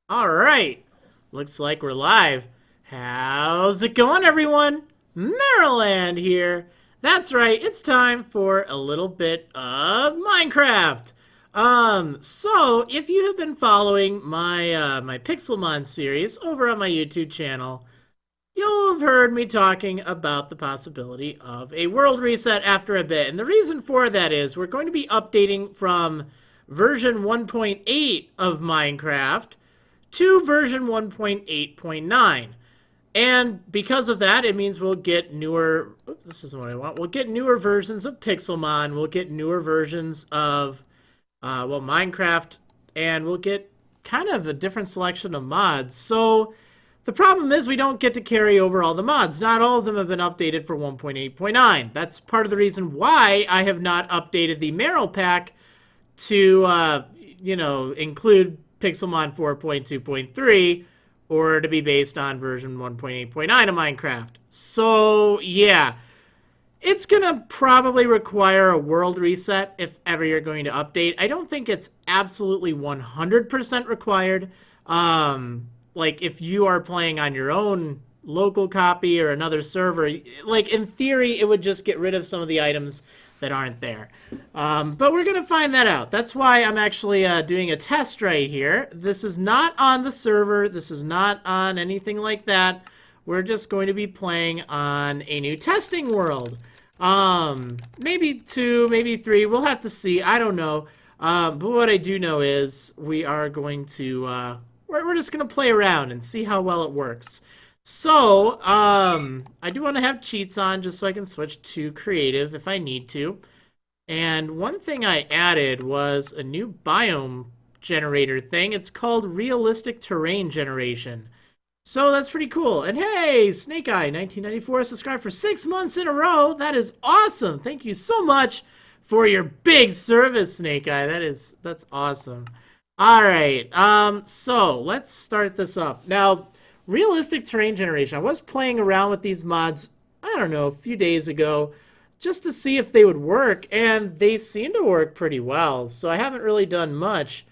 All right. Looks like we're live. How's it going, everyone? Maryland here. That's right. It's time for a little bit of Minecraft. So if you have been following my Pixelmon series over on my YouTube channel, you'll have heard me talking about the possibility of a world reset after a bit. And the reason for that is we're going to be updating from version 1.8 of Minecraft to version 1.8.9. And because of that, it means we'll get newer. Oops, this isn't what I want. We'll get newer versions of Pixelmon. We'll get newer versions of, Minecraft. And we'll get kind of a different selection of mods. So the problem is we don't get to carry over all the mods. Not all of them have been updated for 1.8.9. That's part of the reason why I have not updated the Marrilcraft to, include Pixelmon 4.2.3 or to be based on version 1.8.9 of Minecraft. So, yeah. It's going to probably require a world reset if ever you're going to update. I don't think it's absolutely 100% required. Like, if you are playing on your own local copy or another server, like, in theory, it would just get rid of some of the items that aren't there. But we're going to find that out. That's why I'm actually doing a test right here. This is not on the server. This is not on anything like that. We're just going to be playing on a new testing world. Maybe 2, maybe 3. We'll have to see. I don't know. But what I do know is we are going to... we're just going to play around and see how well it works. So, I do want to have cheats on just so I can switch to creative if I need to. And one thing I added was a new biome generator thing. It's called Realistic Terrain Generation. So that's pretty cool. And hey, Snake Eye 1994 subscribed for 6 months in a row. That is awesome. Thank you so much for your big service, Snake Eye. That's awesome. All right. So let's start this up. Now, Realistic Terrain Generation. I was playing around with these mods, I don't know, a few days ago, just to see if they would work, and they seem to work pretty well. So I haven't really done much,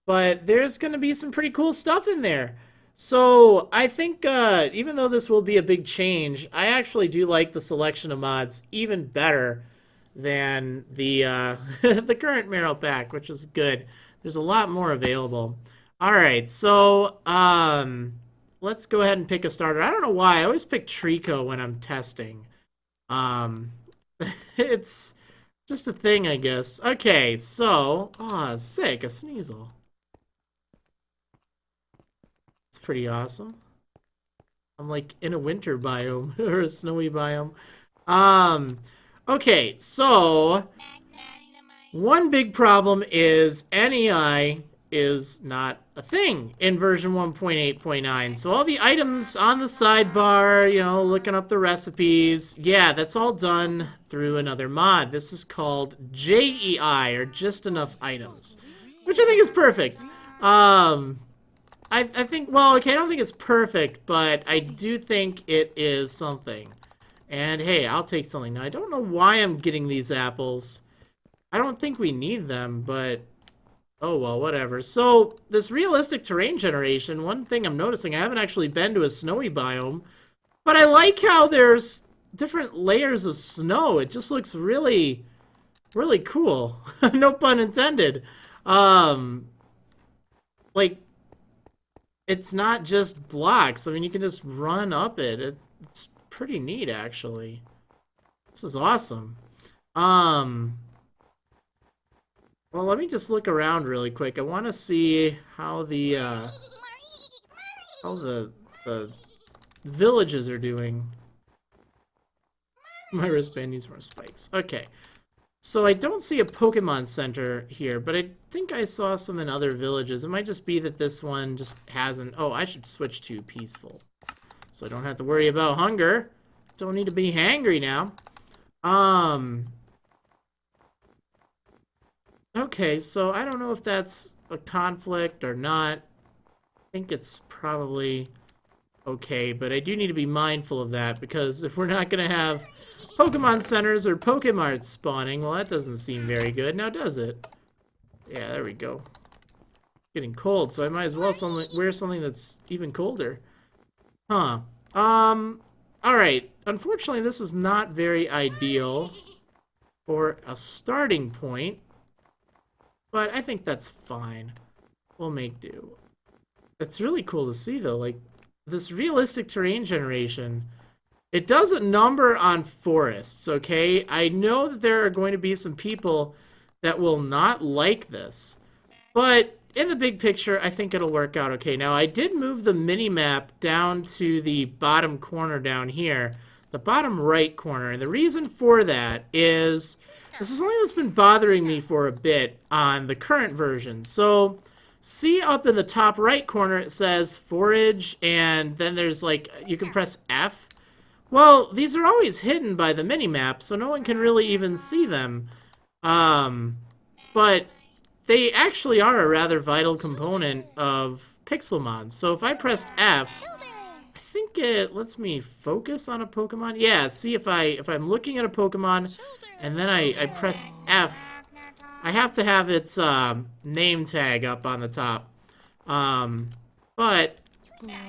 but there's going to be some pretty cool stuff in there. So I think even though this will be a big change, I actually do like the selection of mods even better than the the current Marrilcraft, which is good. There's a lot more available. All right, so let's go ahead and pick a starter. I don't know why I always pick Treecko when I'm testing. It's just a thing, I guess. Okay, so sick, a Sneasel. It's pretty awesome. I'm like in a winter biome or a snowy biome. Okay, so one big problem is NEI is not a thing in version 1.8.9. So all the items on the sidebar, looking up the recipes, yeah, that's all done through another mod. This is called JEI, or Just Enough Items, which I think is perfect. I think, well, okay, I don't think it's perfect, but I do think it is something. And hey, I'll take something. Now, I don't know why I'm getting these apples. I don't think we need them, but oh well, whatever. So, this realistic terrain generation, one thing I'm noticing, I haven't actually been to a snowy biome, but I like how there's different layers of snow. It just looks really, really cool. No pun intended. Like, it's not just blocks. I mean, you can just run up it. It's pretty neat, actually. This is awesome. Well, let me just look around really quick. I want to see how the villages are doing. My wristband needs more spikes. Okay. So I don't see a Pokemon Center here, but I think I saw some in other villages. It might just be that this one just hasn't... Oh, I should switch to peaceful, so I don't have to worry about hunger. Don't need to be hangry now. Okay, so I don't know if that's a conflict or not. I think it's probably okay, but I do need to be mindful of that, because if we're not going to have Pokemon Centers or Pokemarts spawning, well, that doesn't seem very good, now does it? Yeah, there we go. getting cold, so I might as well wear something that's even colder. Huh. Alright. Unfortunately, this is not very ideal for a starting point, but I think that's fine. We'll make do. It's really cool to see, though, like, this realistic terrain generation. It doesn't number on forests, okay? I know that there are going to be some people that will not like this, but in the big picture, I think it'll work out okay. Now, I did move the mini-map down to the bottom corner down here, the bottom right corner, and the reason for that is this is something that's been bothering me for a bit on the current version. So, see up in the top right corner, it says forage, and then there's like, you can press F. Well, these are always hidden by the mini-map, so no one can really even see them. But they actually are a rather vital component of Pixelmon. So if I pressed F, I think it lets me focus on a Pokemon. Yeah, see if I'm looking at a Pokemon and then I press F, I have to have its name tag up on the top. But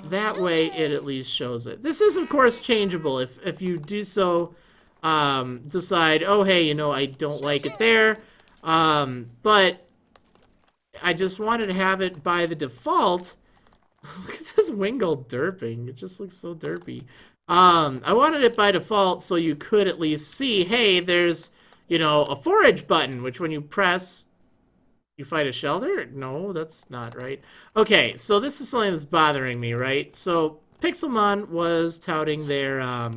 that way it at least shows it. This is of course changeable if you do so decide, oh hey, you know, I don't like it there. But I just wanted to have it by the default. Look at this Wingull derping. It just looks so derpy. I wanted it by default so you could at least see, hey, there's, you know, a forage button, which when you press, you fight a shelter? No, that's not right. Okay, so this is something that's bothering me, right? So Pixelmon was touting their,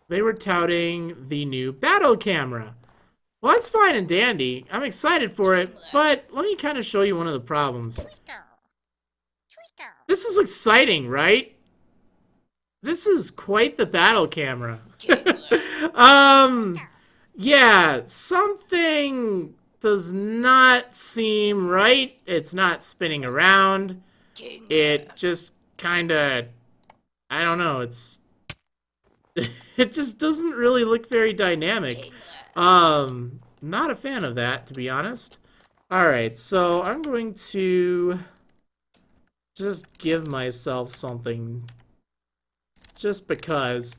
they were touting the new battle camera. Well, that's fine and dandy. I'm excited for it, but let me kind of show you one of the problems. This is exciting, right? This is quite the battle camera. Yeah, something does not seem right. It's not spinning around. It just kind of, I don't know, it's, it just doesn't really look very dynamic. Not a fan of that, to be honest. Alright, so I'm going to just give myself something just because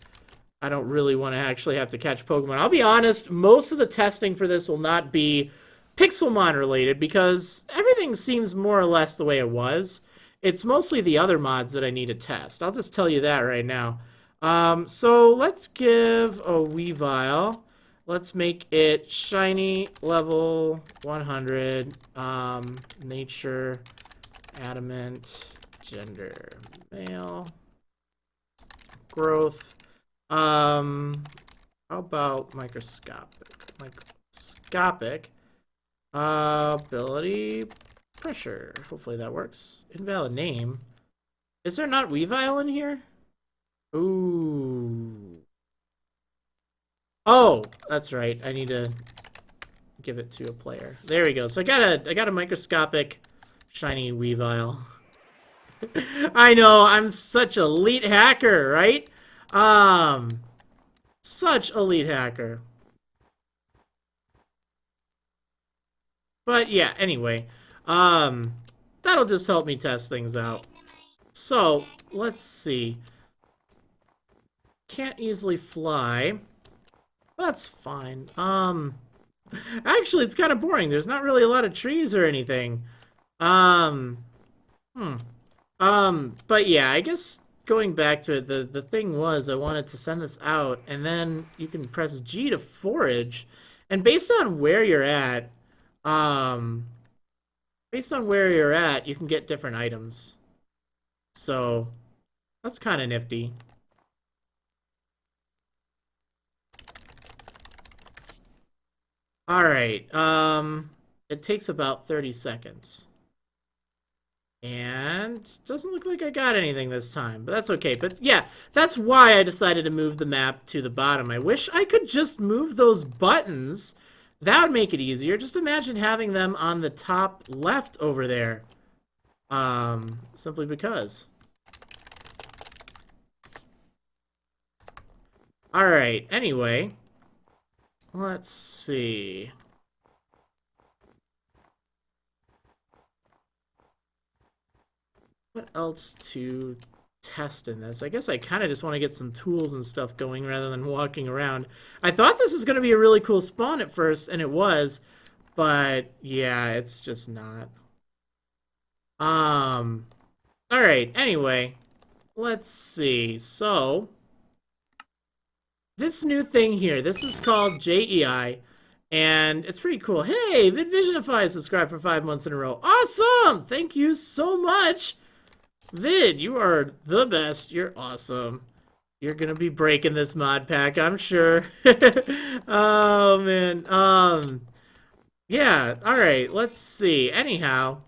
I don't really want to actually have to catch Pokemon. I'll be honest, most of the testing for this will not be Pixelmon related because everything seems more or less the way it was. It's mostly the other mods that I need to test. I'll just tell you that right now. So let's give a Weavile. Let's make it shiny, level 100, nature, adamant, gender, male, growth. How about microscopic? Microscopic. Ability, pressure. Hopefully that works. Invalid name. Is there not Weavile in here? Ooh. Oh, that's right. I need to give it to a player. There we go. So I got a microscopic shiny Weavile. I know, I'm such a elite hacker, right? Such elite hacker. But yeah, anyway, that'll just help me test things out. So, let's see. Can't easily fly. That's fine. Actually, it's kind of boring. There's not really a lot of trees or anything. But yeah, I guess going back to it, the thing was I wanted to send this out, and then you can press G to forage, and based on where you're at, you can get different items. So, that's kind of nifty. Alright, it takes about 30 seconds. And doesn't look like I got anything this time, but that's okay. But yeah, that's why I decided to move the map to the bottom. I wish I could just move those buttons. That would make it easier. Just imagine having them on the top left over there. Simply because. Alright, anyway. Let's see. what else to test in this? I guess I kind of just want to get some tools and stuff going rather than walking around. I thought this was going to be a really cool spawn at first, and it was, but yeah, it's just not. All right, anyway, let's see. So, this new thing here, this is called JEI, and it's pretty cool. Hey, VidVisionify subscribed for 5 months in a row. Awesome! Thank you so much. Vid, you are the best. You're awesome. You're gonna be breaking this mod pack, I'm sure. Oh, man. Yeah, alright, let's see. Anyhow.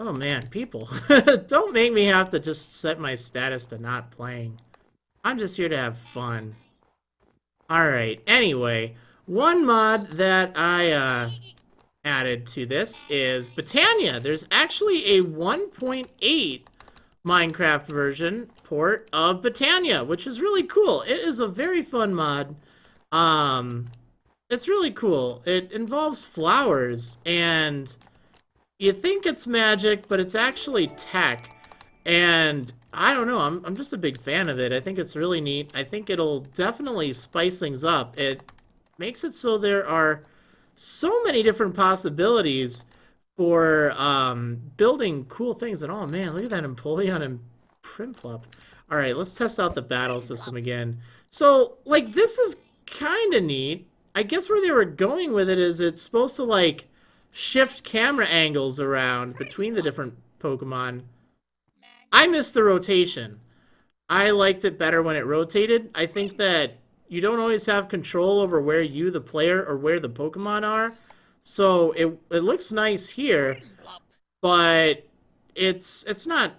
Oh man, people. Don't make me have to just set my status to not playing. I'm just here to have fun. Alright, anyway, one mod that I added to this is Patania. There's actually a 1.8 Minecraft version port of Patania, which is really cool. It is a very fun mod. It's really cool. It involves flowers, and you think it's magic, but it's actually tech. And I don't know, I'm just a big fan of it. I think it's really neat. I think it'll definitely spice things up. It makes it so there are so many different possibilities for building cool things. And oh man, look at that Empoleon and Prinplup. Alright, let's test out the battle system again. So, like, this is kind of neat. I guess where they were going with it is it's supposed to, like, shift camera angles around between the different Pokemon. I missed the rotation. I liked it better when it rotated. I think that you don't always have control over where you, the player, or where the Pokemon are. So it looks nice here, but it's not,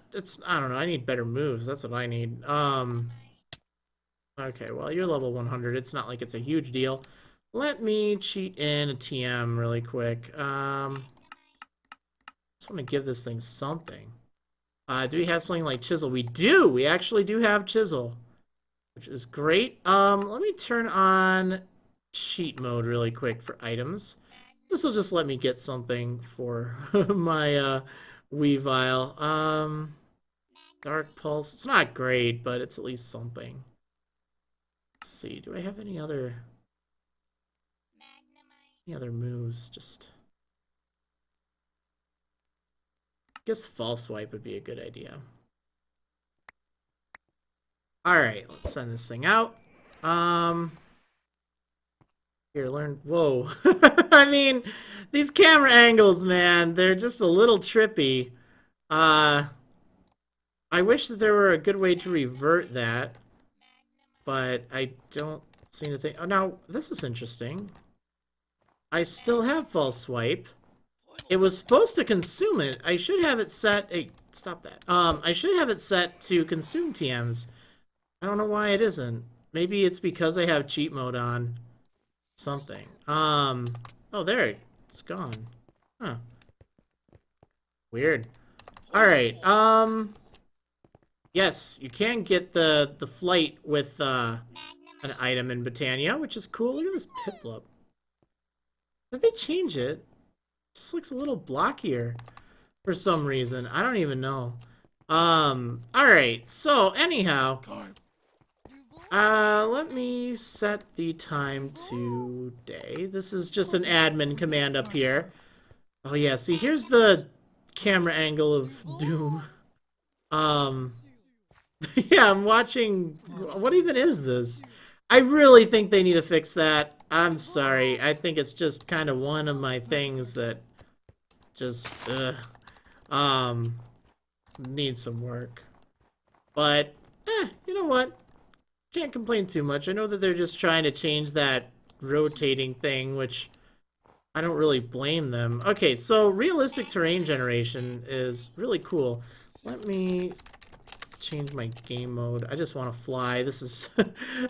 I don't know, I need better moves. That's what I need. Okay, well, you're level 100. It's not like it's a huge deal. Let me cheat in a TM really quick. Just want to give this thing something. Do we have something like Chisel? We do! We actually do have Chisel, which is great. Let me turn on cheat mode really quick for items. This will just let me get something for my Weavile. Dark Pulse. It's not great, but it's at least something. Let's see. Do I have any other moves? Just I guess False Swipe would be a good idea. Alright, let's send this thing out. Here, learn. Whoa. I mean, these camera angles, man, they're just a little trippy. I wish that there were a good way to revert that, but I don't see anything. Oh, now, this is interesting. I still have False Swipe. It was supposed to consume it. I should have it set. Hey, stop that. I should have it set to consume TMs. I don't know why it isn't. Maybe it's because I have cheat mode on. Something. Oh, there. It's gone. Huh. Weird. Alright, yes, you can get the flight with, an item in Patania, which is cool. Look at this Piplup. Did they change it? It just looks a little blockier for some reason. I don't even know. Alright, so anyhow, let me set the time to day. This is just an admin command up here. Oh yeah, see, here's the camera angle of Doom. Yeah, I'm watching. What even is this? I really think they need to fix that. I'm sorry. I think it's just kind of one of my things that just needs some work. But you know what? Can't complain too much. I know that they're just trying to change that rotating thing, which I don't really blame them. Okay, so realistic terrain generation is really cool. Let me change my game mode. I just want to fly. This is...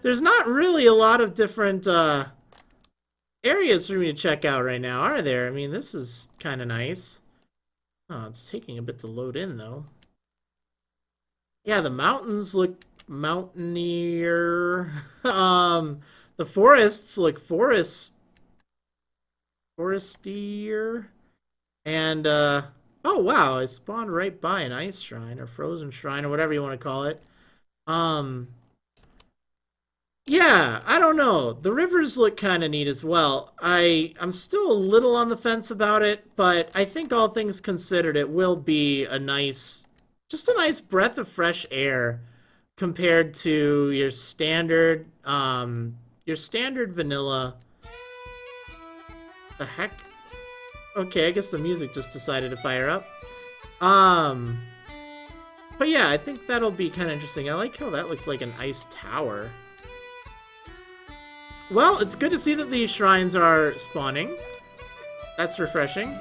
There's not really a lot of different areas for me to check out right now, are there? I mean, this is kind of nice. Oh, it's taking a bit to load in, though. Yeah, the mountains look mountainier. The forests look forestier. And, oh, wow, I spawned right by an ice shrine, or frozen shrine, or whatever you want to call it. Yeah, I don't know. The rivers look kind of neat as well. I'm still a little on the fence about it, but I think all things considered, it will be a nice, just a nice breath of fresh air compared to your standard vanilla. The heck? Okay, I guess the music just decided to fire up. But yeah, I think that'll be kind of interesting. I like how that looks like an ice tower. Well, it's good to see that these shrines are spawning. That's refreshing.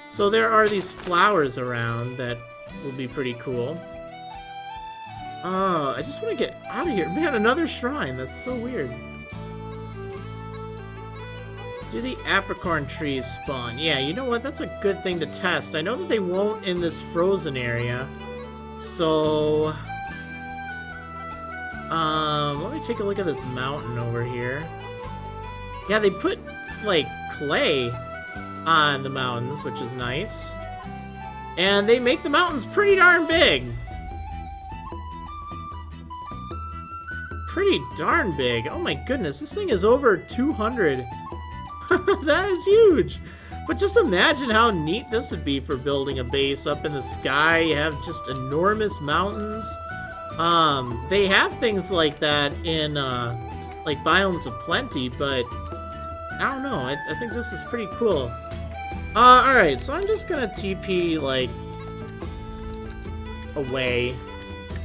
So there are these flowers around that will be pretty cool. I just want to get out of here. Man, another shrine. That's so weird. Do the apricorn trees spawn? Yeah, you know what? That's a good thing to test. I know that they won't in this frozen area. So... let me take a look at this mountain over here. Yeah, they put, like, clay on the mountains, which is nice. And they make the mountains pretty darn big. Pretty darn big. Oh my goodness, this thing is over 200. That is huge. But just imagine how neat this would be for building a base up in the sky. You have just enormous mountains. They have things like that in, like, Biomes of Plenty, but I don't know. I think this is pretty cool. Alright, so I'm just gonna TP, like, away.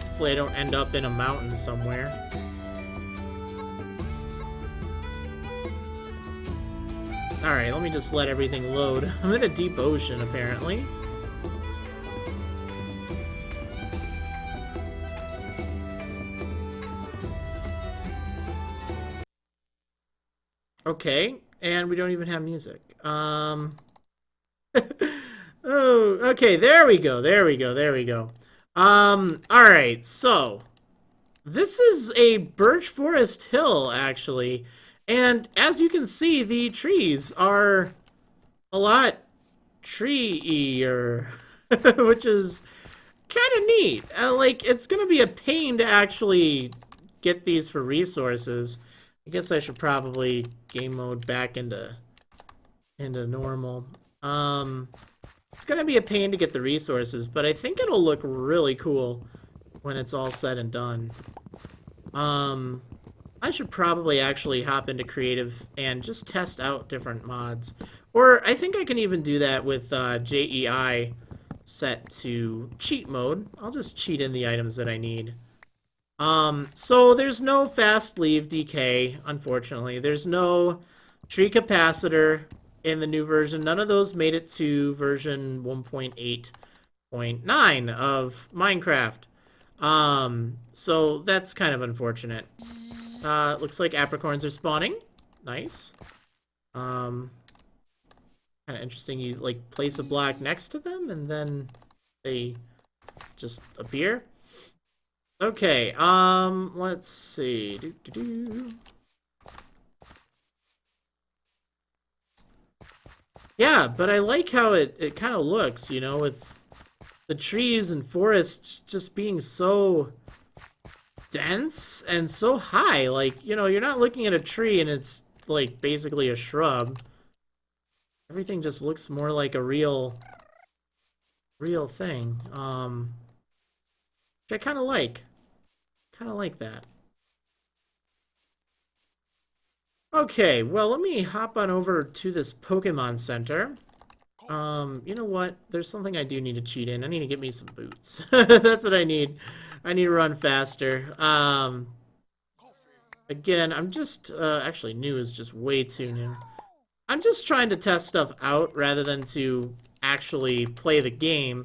Hopefully I don't end up in a mountain somewhere. Alright, let me just let everything load. I'm in a deep ocean, apparently. Okay, and we don't even have music. Oh, okay, there we go, there we go, there we go. Alright, so... This is a Birch Forest hill, actually. And as you can see, the trees are a lot tree-ier, which is kind of neat. Like, it's going to be a pain to actually get these for resources. I guess I should probably game mode back into normal. It's going to be a pain to get the resources, but I think it'll look really cool when it's all said and done. I should probably actually hop into creative and just test out different mods. Or I think I can even do that with JEI set to cheat mode. I'll just cheat in the items that I need. So there's no fast leave decay, unfortunately. There's no tree capacitor in the new version. None of those made it to version 1.8.9 of Minecraft. So that's kind of unfortunate. Looks like apricorns are spawning. Nice. Kind of interesting. You, like, place a block next to them, and then they just appear. Okay, let's see. Yeah, but I like how it kind of looks, you know, with the trees and forests just being so dense and so high. Like, you know, you're not looking at a tree and it's like basically a shrub. Everything just looks more like a real thing. Which I kind of like. Kind of like that. Okay, well, let me hop on over to this Pokemon Center. You know what? There's something I do need to cheat in. I need to get me some boots. That's what I need. I need to run faster. Again, I'm just, actually, new is just way too new. I'm just trying to test stuff out rather than to actually play the game.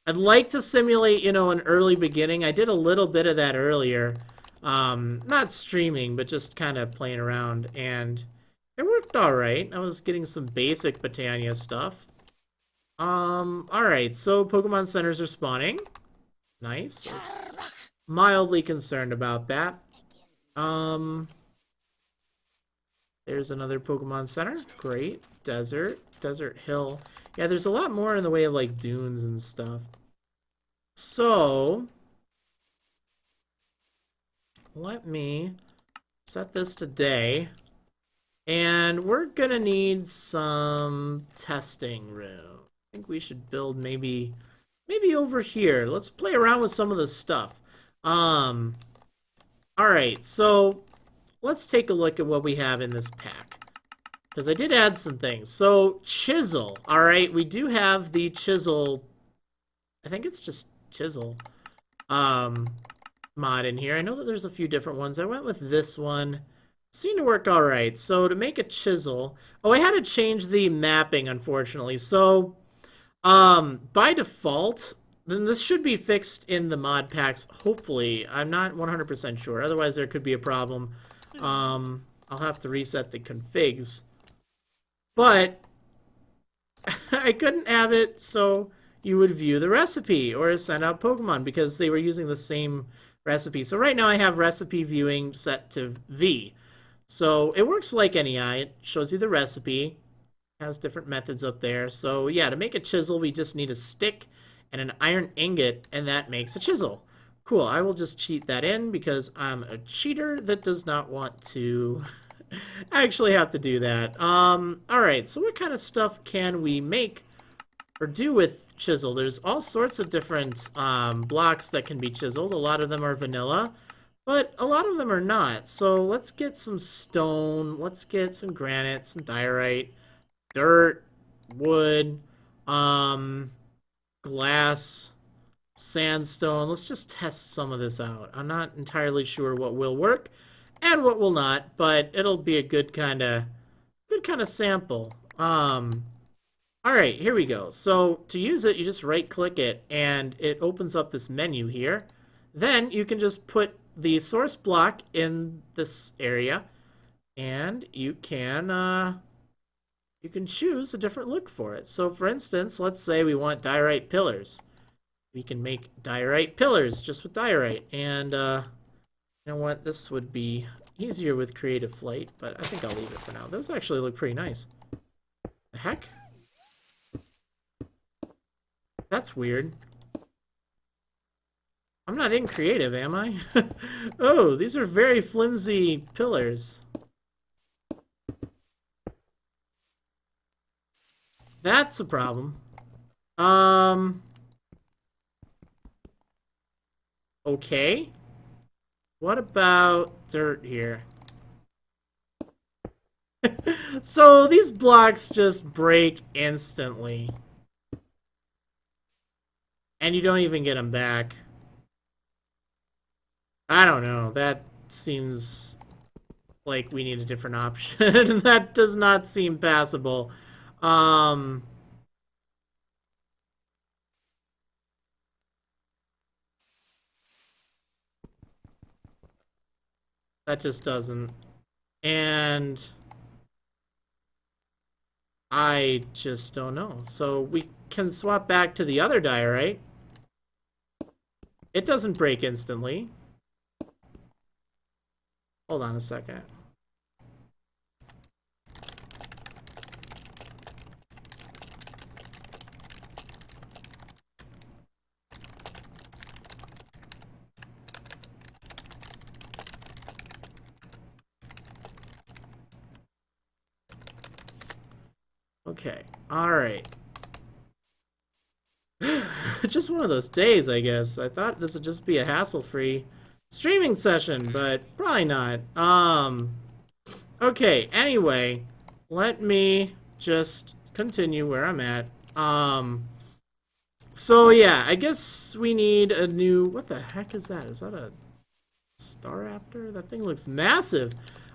I'd like to simulate, you know, an early beginning. I did a little bit of that earlier. Not streaming, but just kind of playing around, and it worked all right. I was getting some basic Patania stuff. All right, so Pokemon centers are spawning. Nice. I was mildly concerned about that. There's another Pokemon center. Great. Desert Hill. Yeah, there's a lot more in the way of like dunes and stuff. So let me set this to day. And we're gonna need some testing room. I think we should build maybe over here. Let's play around with some of this stuff. All right, so let's take a look at what we have in this pack, because I did add some things. So Chisel, all right, we do have the Chisel. I think it's just Chisel mod in here. I know that there's a few different ones. I went with this one. Seemed to work all right. So to make a Chisel, oh, I had to change the mapping, unfortunately. So by default, then this should be fixed in the mod packs, hopefully. I'm not 100% sure. Otherwise, there could be a problem. I'll have to reset the configs. But I couldn't have it so you would view the recipe or send out Pokemon because they were using the same recipe. So right now I have recipe viewing set to V. So it works like NEI. It shows you the recipe. Has different methods up there. So yeah, to make a Chisel, we just need a stick and an iron ingot, and that makes a Chisel. Cool, I will just cheat that in because I'm a cheater that does not want to actually have to do that. Alright, so what kind of stuff can we make or do with Chisel? There's all sorts of different blocks that can be chiseled. A lot of them are vanilla, but a lot of them are not. So let's get some stone, let's get some granite, some diorite, dirt, wood, glass, sandstone. Let's just test some of this out. I'm not entirely sure what will work and what will not, but it'll be a good kind of sample. All right, here we go. So to use it, you just right click it and it opens up this menu here. Then you can just put the source block in this area and you can choose a different look for it. So for instance, let's say we want diorite pillars. We can make diorite pillars just with diorite. And you know what? This would be easier with Creative Flight, but I think I'll leave it for now. Those actually look pretty nice. The heck? That's weird. I'm not in Creative, am I? Oh, these are very flimsy pillars. That's a problem. Okay. What about dirt here? So these blocks just break instantly. And you don't even get them back. I don't know. That seems like we need a different option. That does not seem passable. That just doesn't. And I just don't know. So we can swap back to the other diorite. It doesn't break instantly. Hold on a second. Okay, alright. Just one of those days, I guess. I thought this would just be a hassle-free streaming session, but probably not. Okay, anyway, let me just continue where I'm at. So yeah, I guess we need a new... What the heck is that? Is that a Staraptor? That thing looks massive.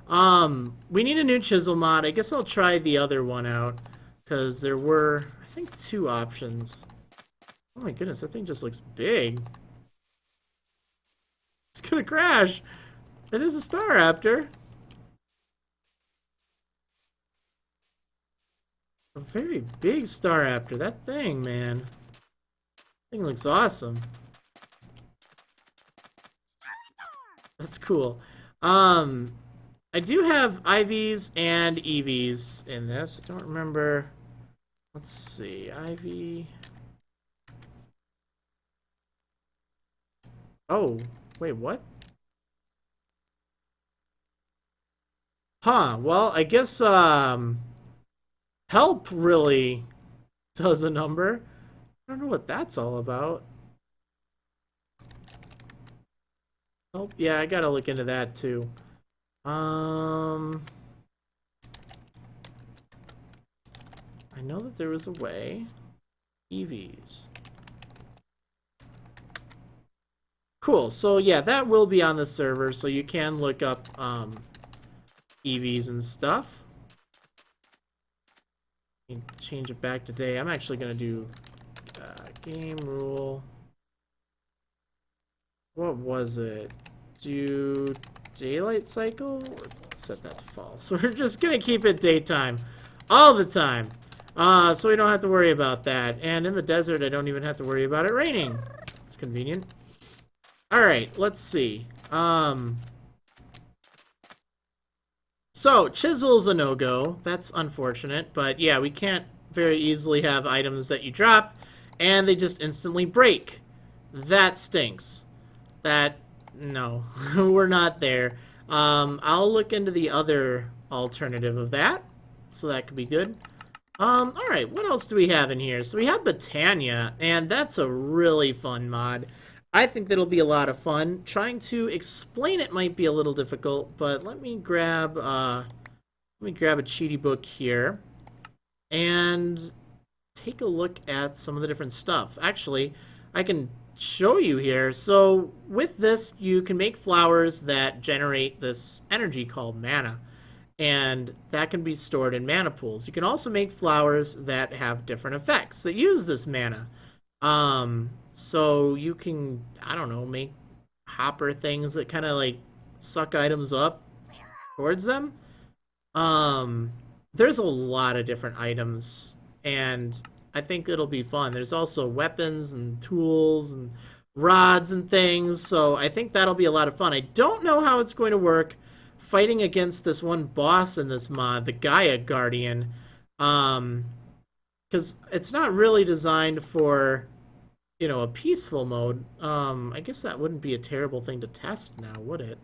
We need a new Chisel mod. I guess I'll try the other one out, because there were, I think, 2 options. Oh my goodness, that thing just looks big. It's gonna crash. That is a Staraptor. A very big Staraptor. That thing, man. That thing looks awesome. That's cool. I do have IVs and EVs in this. I don't remember. Let's see. IV. Oh, wait, what? Huh, well, I guess, help really does a number. I don't know what that's all about. Help? Yeah, I gotta look into that, too. I know that there was a way. EVs. Cool, so yeah, that will be on the server, so you can look up, EVs and stuff. Change it back to day. I'm actually gonna do game rule. What was it? Do daylight cycle? Or set that to fall. So we're just gonna keep it daytime all the time, so we don't have to worry about that. And in the desert, I don't even have to worry about it raining. It's convenient. All right, let's see. So, Chisel's a no-go. That's unfortunate, but yeah, we can't very easily have items that you drop, and they just instantly break. That stinks. No, we're not there. I'll look into the other alternative of that, so that could be good. Alright, what else do we have in here? So we have Patania, and that's a really fun mod. I think that'll be a lot of fun. Trying to explain it might be a little difficult, but let me grab a cheaty book here and take a look at some of the different stuff. Actually, I can show you here. So with this, you can make flowers that generate this energy called mana, and that can be stored in mana pools. You can also make flowers that have different effects that use this mana. So you can, I don't know, make hopper things that kind of like suck items up towards them. There's a lot of different items, and I think it'll be fun. There's also weapons and tools and rods and things, so I think that'll be a lot of fun. I don't know how it's going to work fighting against this one boss in this mod, the Gaia Guardian, because it's not really designed for, you know, a peaceful mode. I guess that wouldn't be a terrible thing to test now, would it?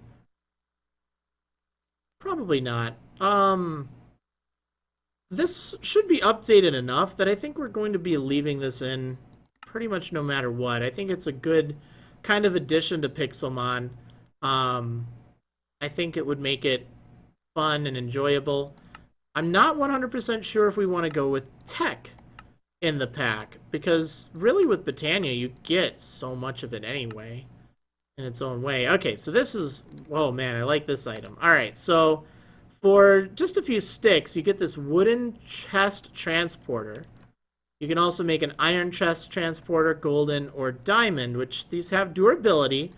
Probably not. This should be updated enough that I think we're going to be leaving this in pretty much no matter what. I think it's a good kind of addition to Pixelmon. I think it would make it fun and enjoyable. I'm not 100% sure if we want to go with tech in the pack, because really with Patania you get so much of it anyway in its own way. Okay, so this is, oh man, I like this item. Alright, so for just a few sticks you get this wooden chest transporter. You can also make an iron chest transporter, golden or diamond, which these have durability,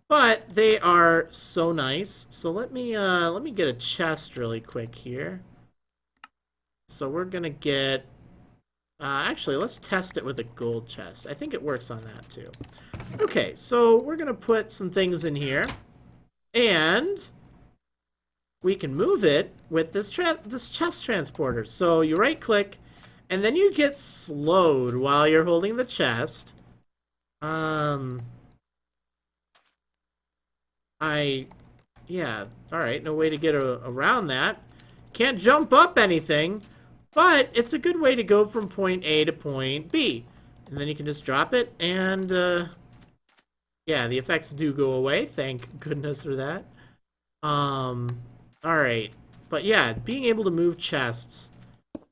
but they are so nice. So let me get a chest really quick here. So we're gonna get actually, let's test it with a gold chest. I think it works on that too. Okay, so we're gonna put some things in here, and we can move it with this chest transporter. So you right click, and then you get slowed while you're holding the chest. Yeah, alright, no way to get around that. Can't jump up anything, but it's a good way to go from point A to point B. And then you can just drop it, and yeah, the effects do go away, thank goodness for that. Alright, but yeah, being able to move chests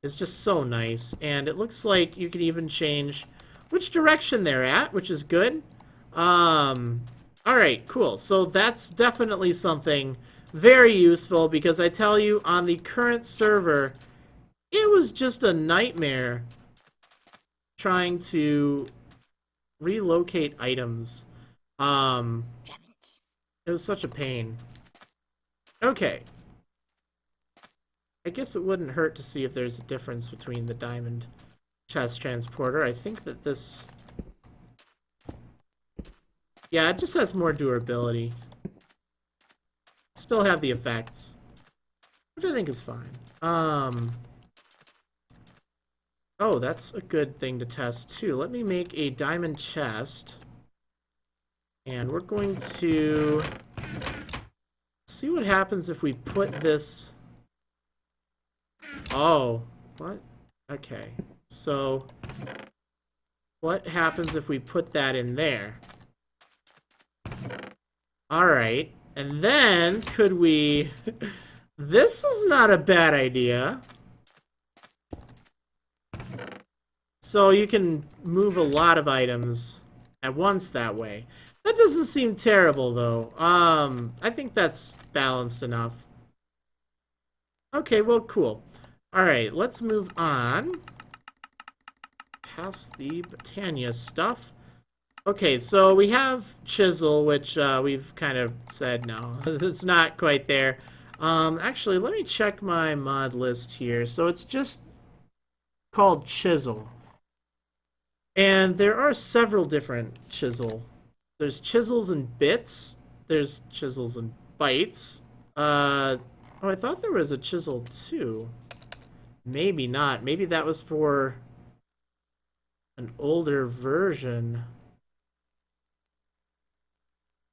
is just so nice, and it looks like you can even change which direction they're at, which is good. Alright, cool. So that's definitely something very useful, because I tell you, on the current server, it was just a nightmare trying to relocate items. It was such a pain. Okay. I guess it wouldn't hurt to see if there's a difference between the diamond chest transporter. I think that this... Yeah, it just has more durability. Still have the effects, which I think is fine. Oh, that's a good thing to test too. Let me make a diamond chest. And we're going to see what happens if we put this... Oh, what? Okay. So, what happens if we put that in there? Alright. And then, could we... This is not a bad idea. So you can move a lot of items at once that way. That doesn't seem terrible, though. I think that's balanced enough. Okay, well, cool. Alright, let's move on. Past the Patania stuff. Okay, so we have Chisel, which we've kind of said no. It's not quite there. Actually, let me check my mod list here. So it's just called Chisel. And there are several different Chisel. There's Chisels and Bits. There's Chisels and Bites. Oh, I thought there was a Chisel too. Maybe not. Maybe that was for an older version.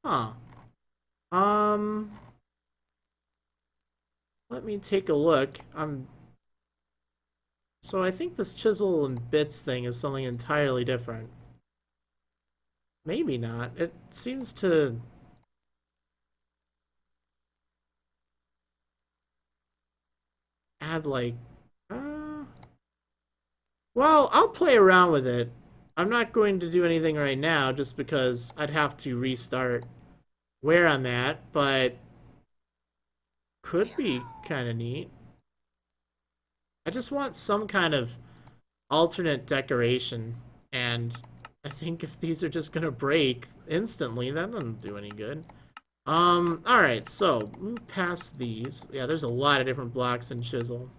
Huh. Let me take a look. So I think this Chisel and Bits thing is something entirely different. Maybe not. It seems to... add, like... Well, I'll play around with it. I'm not going to do anything right now, just because I'd have to restart where I'm at, but... could be kind of neat. I just want some kind of alternate decoration, and I think if these are just gonna break instantly, that doesn't do any good. Alright, so move past these. Yeah, there's a lot of different blocks in Chisel.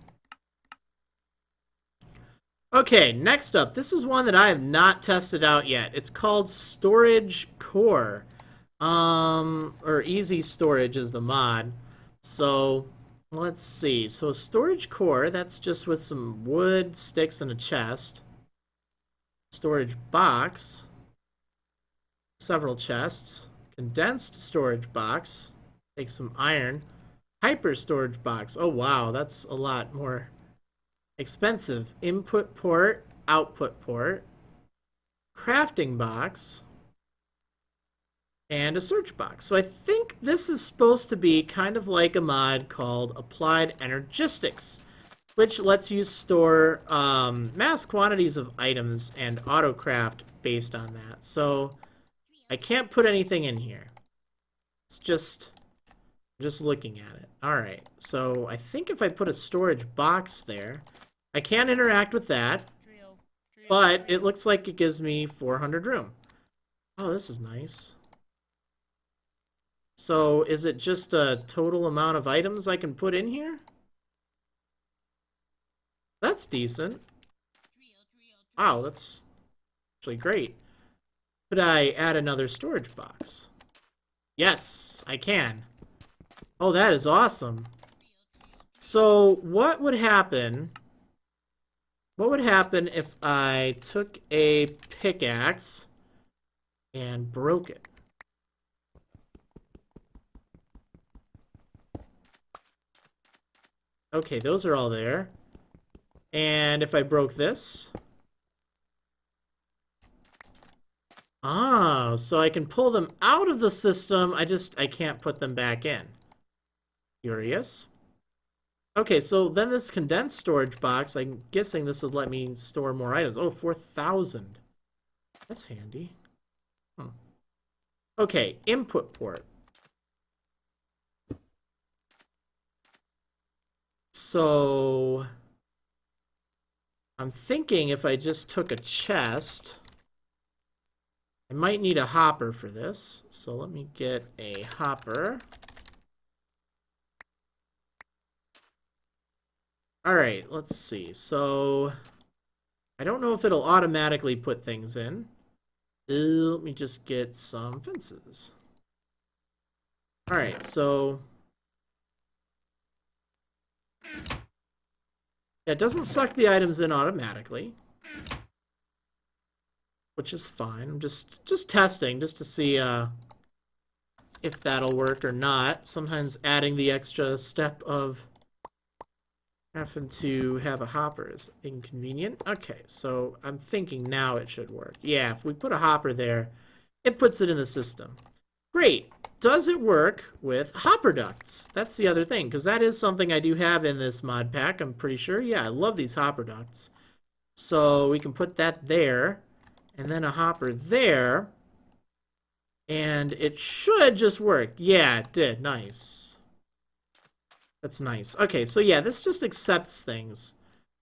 Okay, next up, this is one that I have not tested out yet. It's called Storage Core. Or Easy Storage is the mod. So, let's see. So a storage core, that's just with some wood, sticks, and a chest. Storage box. Several chests. Condensed storage box. Take some iron. Hyper storage box. Oh wow, that's a lot more expensive. Input port, output port. Crafting box. And a search box. So I think this is supposed to be kind of like a mod called Applied Energistics, which lets you store mass quantities of items and autocraft based on that. So I can't put anything in here. It's just looking at it. Alright, so I think if I put a storage box there, I can interact with that, but it looks like it gives me 400 room. Oh, this is nice. So, is it just a total amount of items I can put in here? That's decent. Wow, that's actually great. Could I add another storage box? Yes, I can. Oh, that is awesome. So, what would happen... What would happen if I took a pickaxe and broke it? Okay, those are all there. And if I broke this... Ah, so I can pull them out of the system, I can't put them back in. Curious. Okay, so then this condensed storage box, I'm guessing this would let me store more items. Oh, 4,000. That's handy. Okay, input port. So, I'm thinking if I just took a chest I might need a hopper for this, so let me get a hopper. Alright, let's see. So, I don't know if it'll automatically put things in. Let me just get some fences. Alright, so... yeah, it doesn't suck the items in automatically. Which is fine. I'm just testing, just to see if that'll work or not. Sometimes adding the extra step of having to have a hopper is inconvenient. Okay, so I'm thinking now it should work. Yeah, if we put a hopper there, it puts it in the system. Great. Does it work with hopper ducts? That's the other thing, because that is something I do have in this mod pack, I'm pretty sure. Yeah, I love these hopper ducts. So we can put that there, and then a hopper there, and it should just work. Yeah, it did. Nice. That's nice. Okay, so yeah, this just accepts things,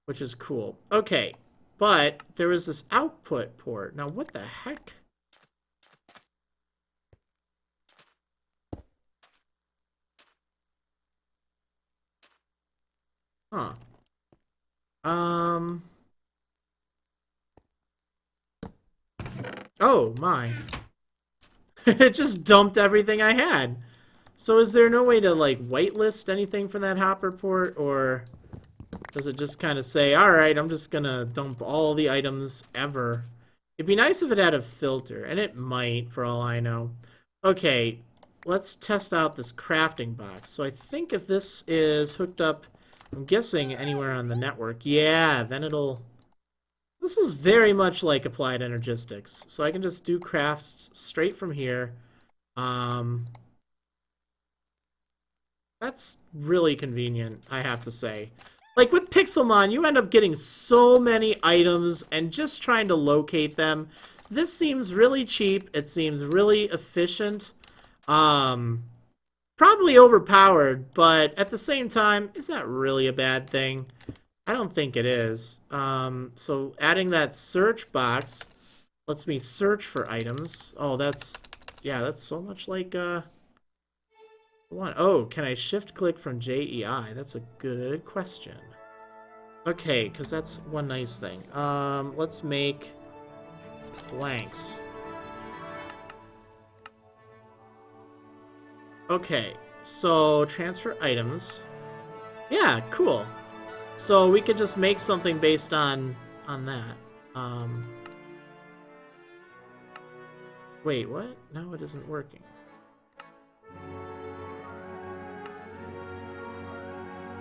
which is cool. Okay, but there is this output port. Now, what the heck? Huh. Oh, my. It just dumped everything I had. So is there no way to, like, whitelist anything from that hopper port, or does it just kind of say, alright, I'm just gonna dump all the items ever? It'd be nice if it had a filter, and it might, for all I know. Okay, let's test out this crafting box. So I think if this is hooked up, I'm guessing anywhere on the network, yeah, then it'll... This is very much like Applied Energistics. So I can just do crafts straight from here. That's really convenient, I have to say. Like with Pixelmon, you end up getting so many items and just trying to locate them. This seems really cheap. It seems really efficient. Probably overpowered, but at the same time, is that really a bad thing? I don't think it is. So adding that search box lets me search for items. Oh, that's so much like, oh, can I shift click from JEI? That's a good question. Okay, because that's one nice thing. Let's make planks. Okay, so transfer items. Yeah, cool. So we could just make something based on that. Wait, what? No, it isn't working.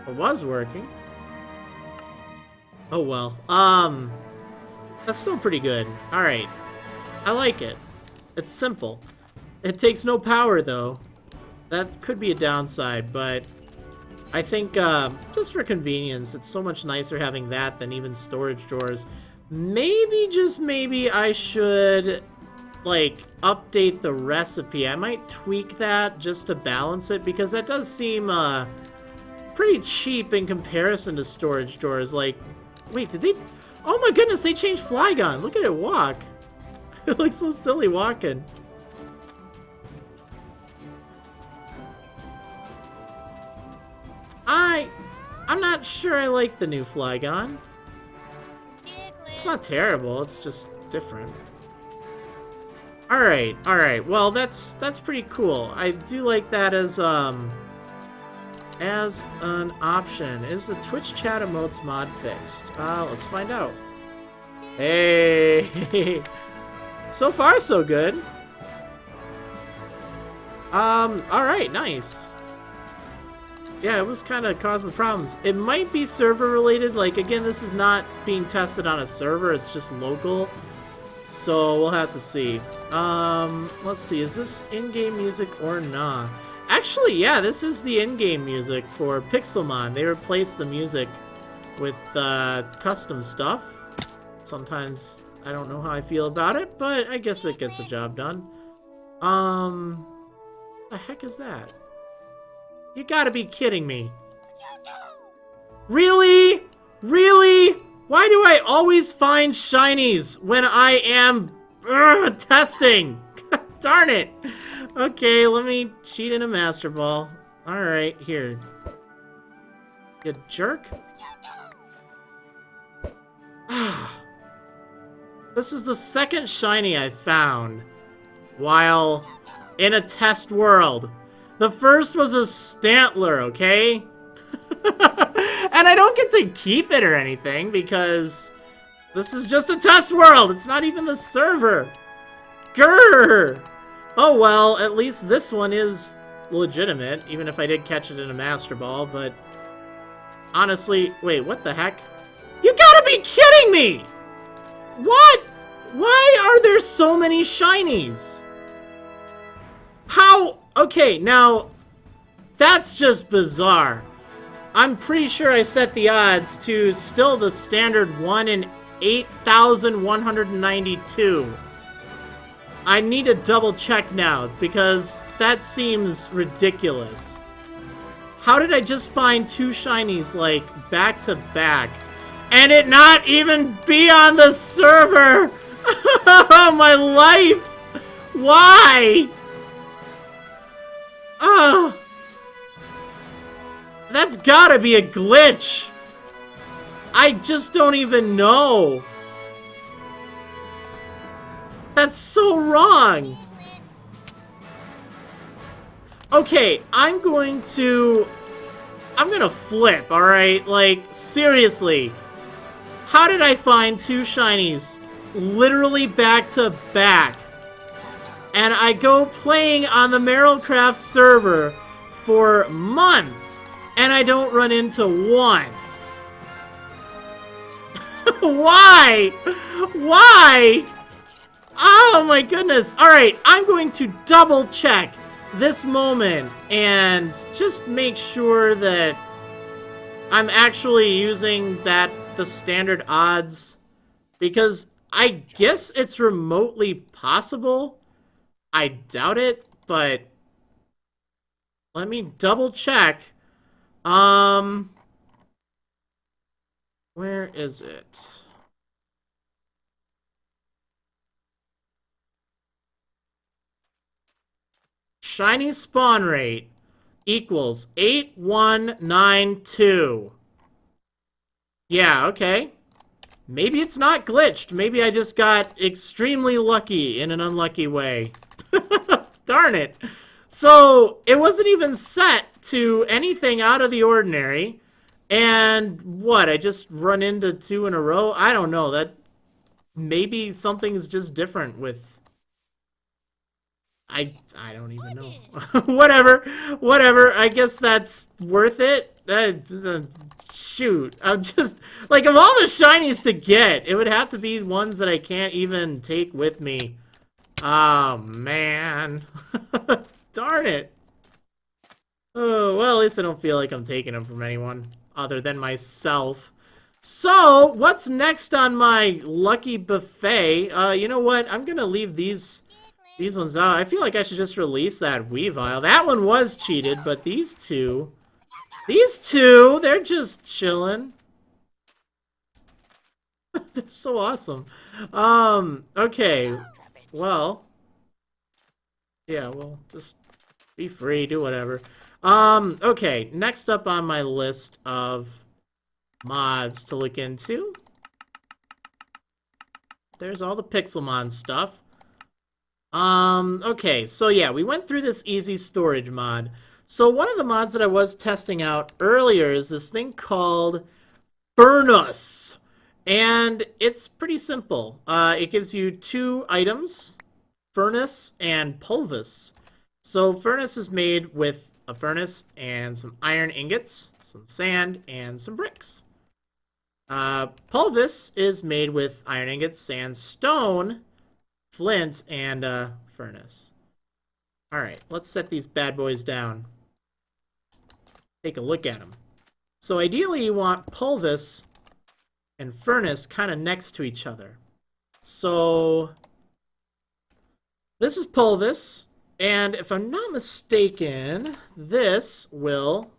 It was working. Oh well. That's still pretty good. Alright. I like it. It's simple. It takes no power though. That could be a downside, but I think just for convenience, it's so much nicer having that than even storage drawers. Maybe, just maybe, I should, like, update the recipe. I might tweak that just to balance it, because that does seem pretty cheap in comparison to storage drawers. Like, wait, did they... Oh my goodness, they changed Flygon. Look at it walk. It looks so silly walking. I'm not sure I like the new Flygon. It's not terrible, it's just different. Alright, alright. Well, that's pretty cool. I do like that as an option. Is the Twitch chat emotes mod fixed? Let's find out. Hey! So far, so good. Alright, nice. Yeah, it was kind of causing problems. It might be server related. Like, again, this is not being tested on a server. It's just local. So we'll have to see. Let's see. Is this in-game music or not? Actually, yeah, this is the in-game music for Pixelmon. They replaced the music with custom stuff. Sometimes I don't know how I feel about it, but I guess it gets the job done. The heck is that? You gotta be kidding me. Really? Really? Why do I always find shinies when I am Ugh, testing! Darn it! Okay, let me cheat in a Master Ball. Alright, here. You jerk. This is the second shiny I found while in a test world. The first was a Stantler, okay? And I don't get to keep it or anything because this is just a test world. It's not even the server. Grrr! Oh well, at least this one is legitimate, even if I did catch it in a Master Ball, but honestly, wait, what the heck? You gotta be kidding me! What? Why are there so many shinies? How? Okay, now, that's just bizarre. I'm pretty sure I set the odds to still the standard 1 in 8,192. I need to double check now, because that seems ridiculous. How did I just find 2 shinies, like, back to back, and it not even be on the server? My life! Why? Oh, that's gotta be a glitch. I just don't even know. That's so wrong. Okay, I'm gonna flip, alright? Like, seriously. How did I find 2 shinies literally back to back? And I go playing on the Marrilcraft server for months, and I don't run into one. Why? Why? Oh my goodness. Alright, I'm going to double check this moment and just make sure that I'm actually using the standard odds, because I guess it's remotely possible. I doubt it, but let me double check. Where is it? Shiny spawn rate equals 8192. Yeah, okay. Maybe it's not glitched. Maybe I just got extremely lucky in an unlucky way. Darn it. So, it wasn't even set to anything out of the ordinary. And what, I just run into 2 in a row? I don't know. That maybe something's just different with... I don't even know. Whatever. I guess that's worth it. Shoot. I'm just... Like, of all the shinies to get, it would have to be ones that I can't even take with me. Oh, man. Darn it. Oh, well, at least I don't feel like I'm taking them from anyone other than myself. So, what's next on my lucky buffet? You know what? I'm gonna leave these ones out. I feel like I should just release that Weavile. That one was cheated, but these two, they're just chilling. They're so awesome. Okay. Well, yeah, well, just be free, do whatever. Okay, next up on my list of mods to look into, there's all the Pixelmon stuff. Okay, so yeah, we went through this easy storage mod. So one of the mods that I was testing out earlier is this thing called Burnus. And it's pretty simple. It gives you 2 items, furnace and pulvis. So furnace is made with a furnace and some iron ingots, some sand, and some bricks. Pulvis is made with iron ingots, sand, stone, flint, and furnace. Alright, let's set these bad boys down. Take a look at them. So ideally you want pulvis and furnace kind of next to each other. So this is pulvis, and if I'm not mistaken, this will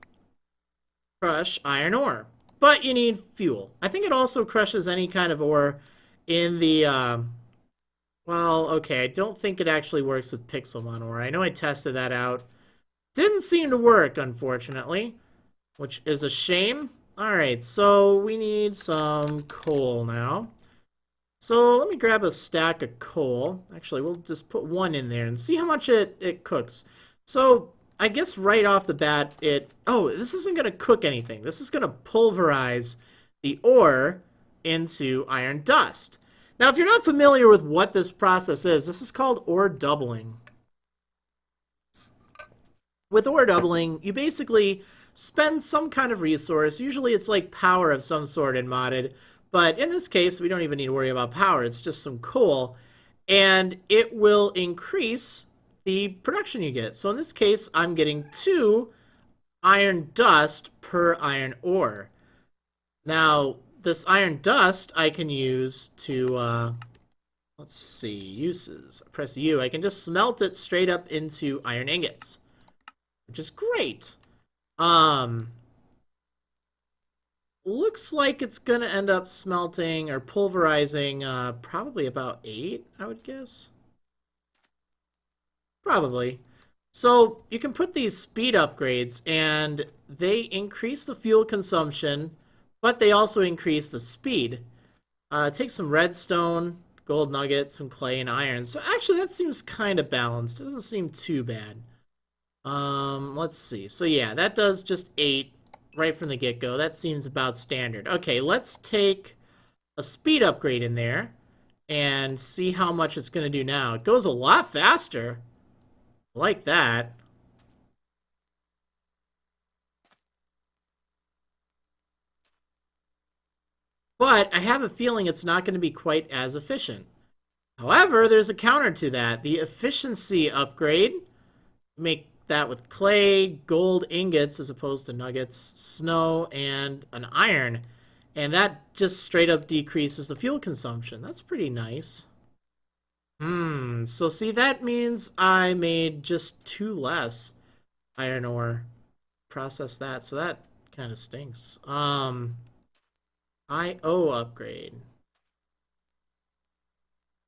crush iron ore. But you need fuel. I think it also crushes any kind of ore in the Well, okay, I don't think it actually works with Pixelmon ore. I know I tested that out. Didn't seem to work, unfortunately, which is a shame. Alright, so we need some coal now. So let me grab a stack of coal. Actually, we'll just put one in there and see how much it cooks. So I guess right off the bat, oh, this isn't going to cook anything. This is going to pulverize the ore into iron dust. Now, if you're not familiar with what this process is, this is called ore doubling. With ore doubling, you basically spend some kind of resource. Usually it's like power of some sort in modded, but in this case, we don't even need to worry about power. It's just some coal, and it will increase the production you get. So in this case, I'm getting 2 iron dust per iron ore. Now, this iron dust I can use to, let's see, uses. I press U. I can just smelt it straight up into iron ingots, which is great. Looks like it's gonna end up smelting or pulverizing probably about 8, I would guess. Probably. So you can put these speed upgrades and they increase the fuel consumption, but they also increase the speed. Take some redstone, gold nuggets, some clay, and iron. So actually that seems kind of balanced. It doesn't seem too bad. Let's see. So yeah, that does just 8 right from the get-go. That seems about standard. Okay, let's take a speed upgrade in there and see how much it's going to do now. It goes a lot faster. I like that. But I have a feeling it's not going to be quite as efficient. However, there's a counter to that. The efficiency upgrade, make that with clay, gold ingots as opposed to nuggets, snow, and an iron. And that just straight up decreases the fuel consumption. That's pretty nice. So see, that means I made just 2 less iron ore. Process that, so that kind of stinks. IO upgrade.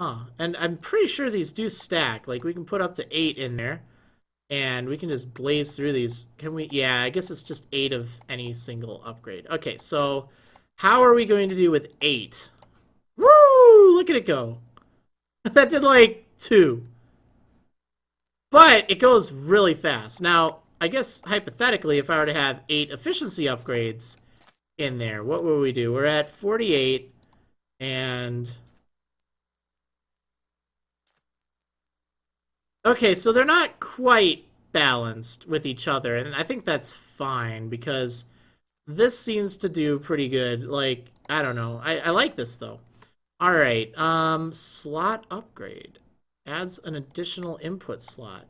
Huh, and I'm pretty sure these do stack. Like, we can put up to 8 in there. And we can just blaze through these. Can we? Yeah, I guess it's just 8 of any single upgrade. Okay, so how are we going to do with 8? Woo! Look at it go. That did like 2. But it goes really fast. Now, I guess hypothetically, if I were to have 8 efficiency upgrades in there, what would we do? We're at 48 and... Okay, so they're not quite balanced with each other, and I think that's fine, because this seems to do pretty good. Like, I don't know. I like this, though. Alright, slot upgrade. Adds an additional input slot.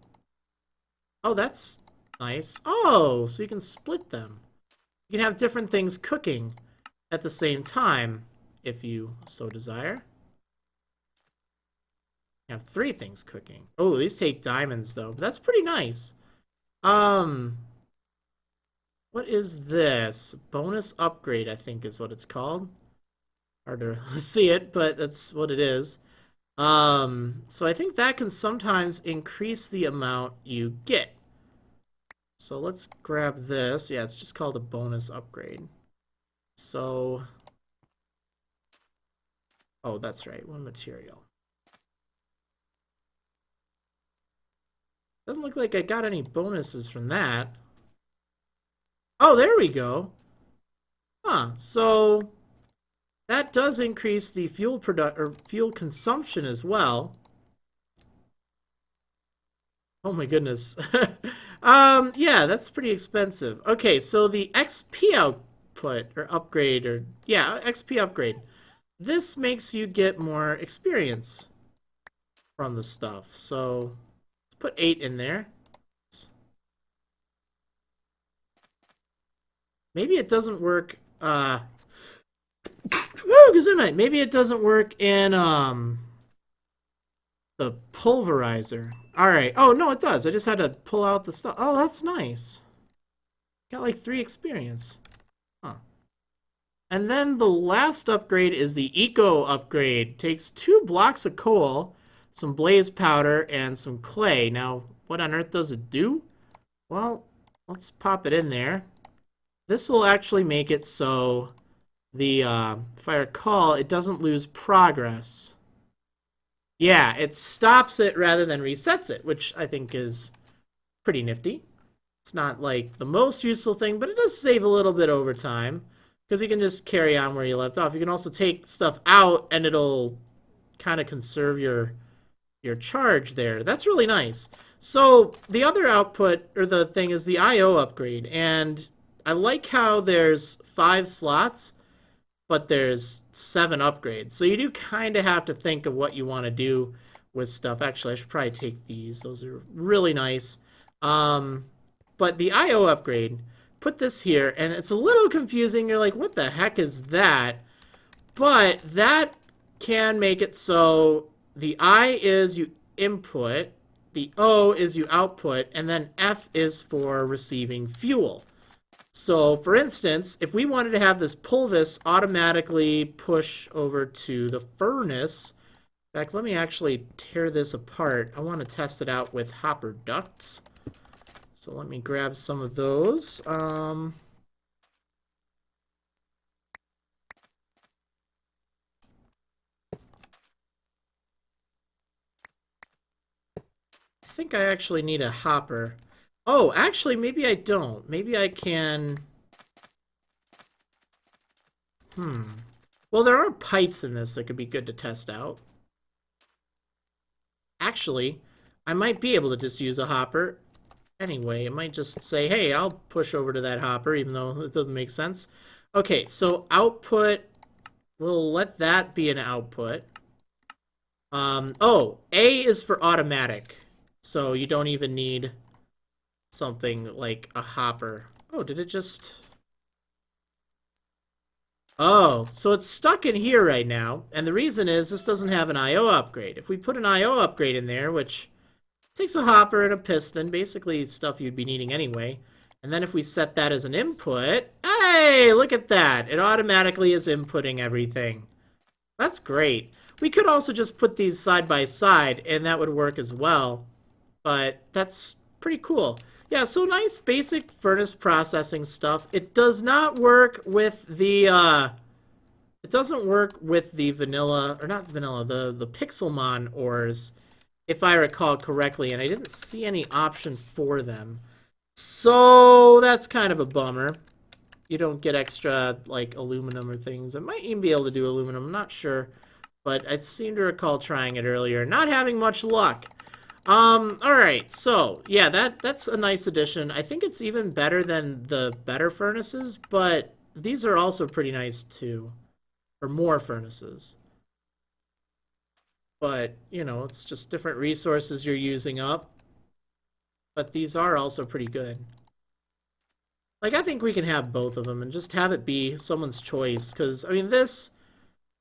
Oh, that's nice. Oh, so you can split them. You can have different things cooking at the same time, if you so desire. You have 3 things cooking. Oh, these take diamonds, though. But that's pretty nice. What is this? Bonus upgrade, I think is what it's called. Hard to see it, but that's what it is. So I think that can sometimes increase the amount you get. So let's grab this. Yeah, it's just called a bonus upgrade. So... Oh, that's right. 1 material. Doesn't look like I got any bonuses from that. Oh, there we go. Huh, so that does increase the fuel fuel consumption as well. Oh my goodness. Yeah, that's pretty expensive. Okay, so the XP output or upgrade XP upgrade. This makes you get more experience from the stuff. So put 8 in there. Maybe it doesn't work. Woo, Gesundheit. Maybe it doesn't work in the pulverizer. All right. Oh no, it does. I just had to pull out the stuff. Oh, that's nice. Got like 3 experience. Huh. And then the last upgrade is the eco upgrade. Takes 2 blocks of coal. some blaze powder, and some clay. Now, what on earth does it do? Well, let's pop it in there. This will actually make it so the, if I recall, it doesn't lose progress. Yeah, it stops it rather than resets it, which I think is pretty nifty. It's not like the most useful thing, but it does save a little bit over time because you can just carry on where you left off. You can also take stuff out and it'll kind of conserve your charge there. That's really nice. So the other output, or the thing, is the IO upgrade, and I like how there's 5 slots, but there's 7 upgrades. So you do kind of have to think of what you want to do with stuff. Actually, I should probably take these. Those are really nice. But the IO upgrade, put this here, and it's a little confusing. You're like, what the heck is that? But that can make it so the I is you input, the O is you output, and then F is for receiving fuel. So, for instance, if we wanted to have this pulvis automatically push over to the furnace, in fact, let me actually tear this apart. I want to test it out with hopper ducts. So let me grab some of those. I think I actually need a hopper. Oh, actually, maybe I don't. Maybe I can... Well, there are pipes in this that could be good to test out. Actually, I might be able to just use a hopper. Anyway, it might just say, hey, I'll push over to that hopper, even though it doesn't make sense. Okay, so output, we'll let that be an output. Oh, A is for automatic. So you don't even need something like a hopper. Oh, did it just... Oh, so it's stuck in here right now. And the reason is this doesn't have an IO upgrade. If we put an IO upgrade in there, which takes a hopper and a piston, basically stuff you'd be needing anyway. And then if we set that as an input, hey, look at that. It automatically is inputting everything. That's great. We could also just put these side by side, and that would work as well. But that's pretty cool. Yeah, so nice basic furnace processing stuff. It does not work with the, it doesn't work with the vanilla, or not vanilla, the Pixelmon ores, if I recall correctly, and I didn't see any option for them. So that's kind of a bummer. You don't get extra, like, aluminum or things. I might even be able to do aluminum, I'm not sure. But I seem to recall trying it earlier, not having much luck. Alright, so, yeah, that's a nice addition. I think it's even better than the better furnaces, but these are also pretty nice, too. Or more furnaces. But, you know, it's just different resources you're using up. But these are also pretty good. Like, I think we can have both of them and just have it be someone's choice. Because, I mean, this,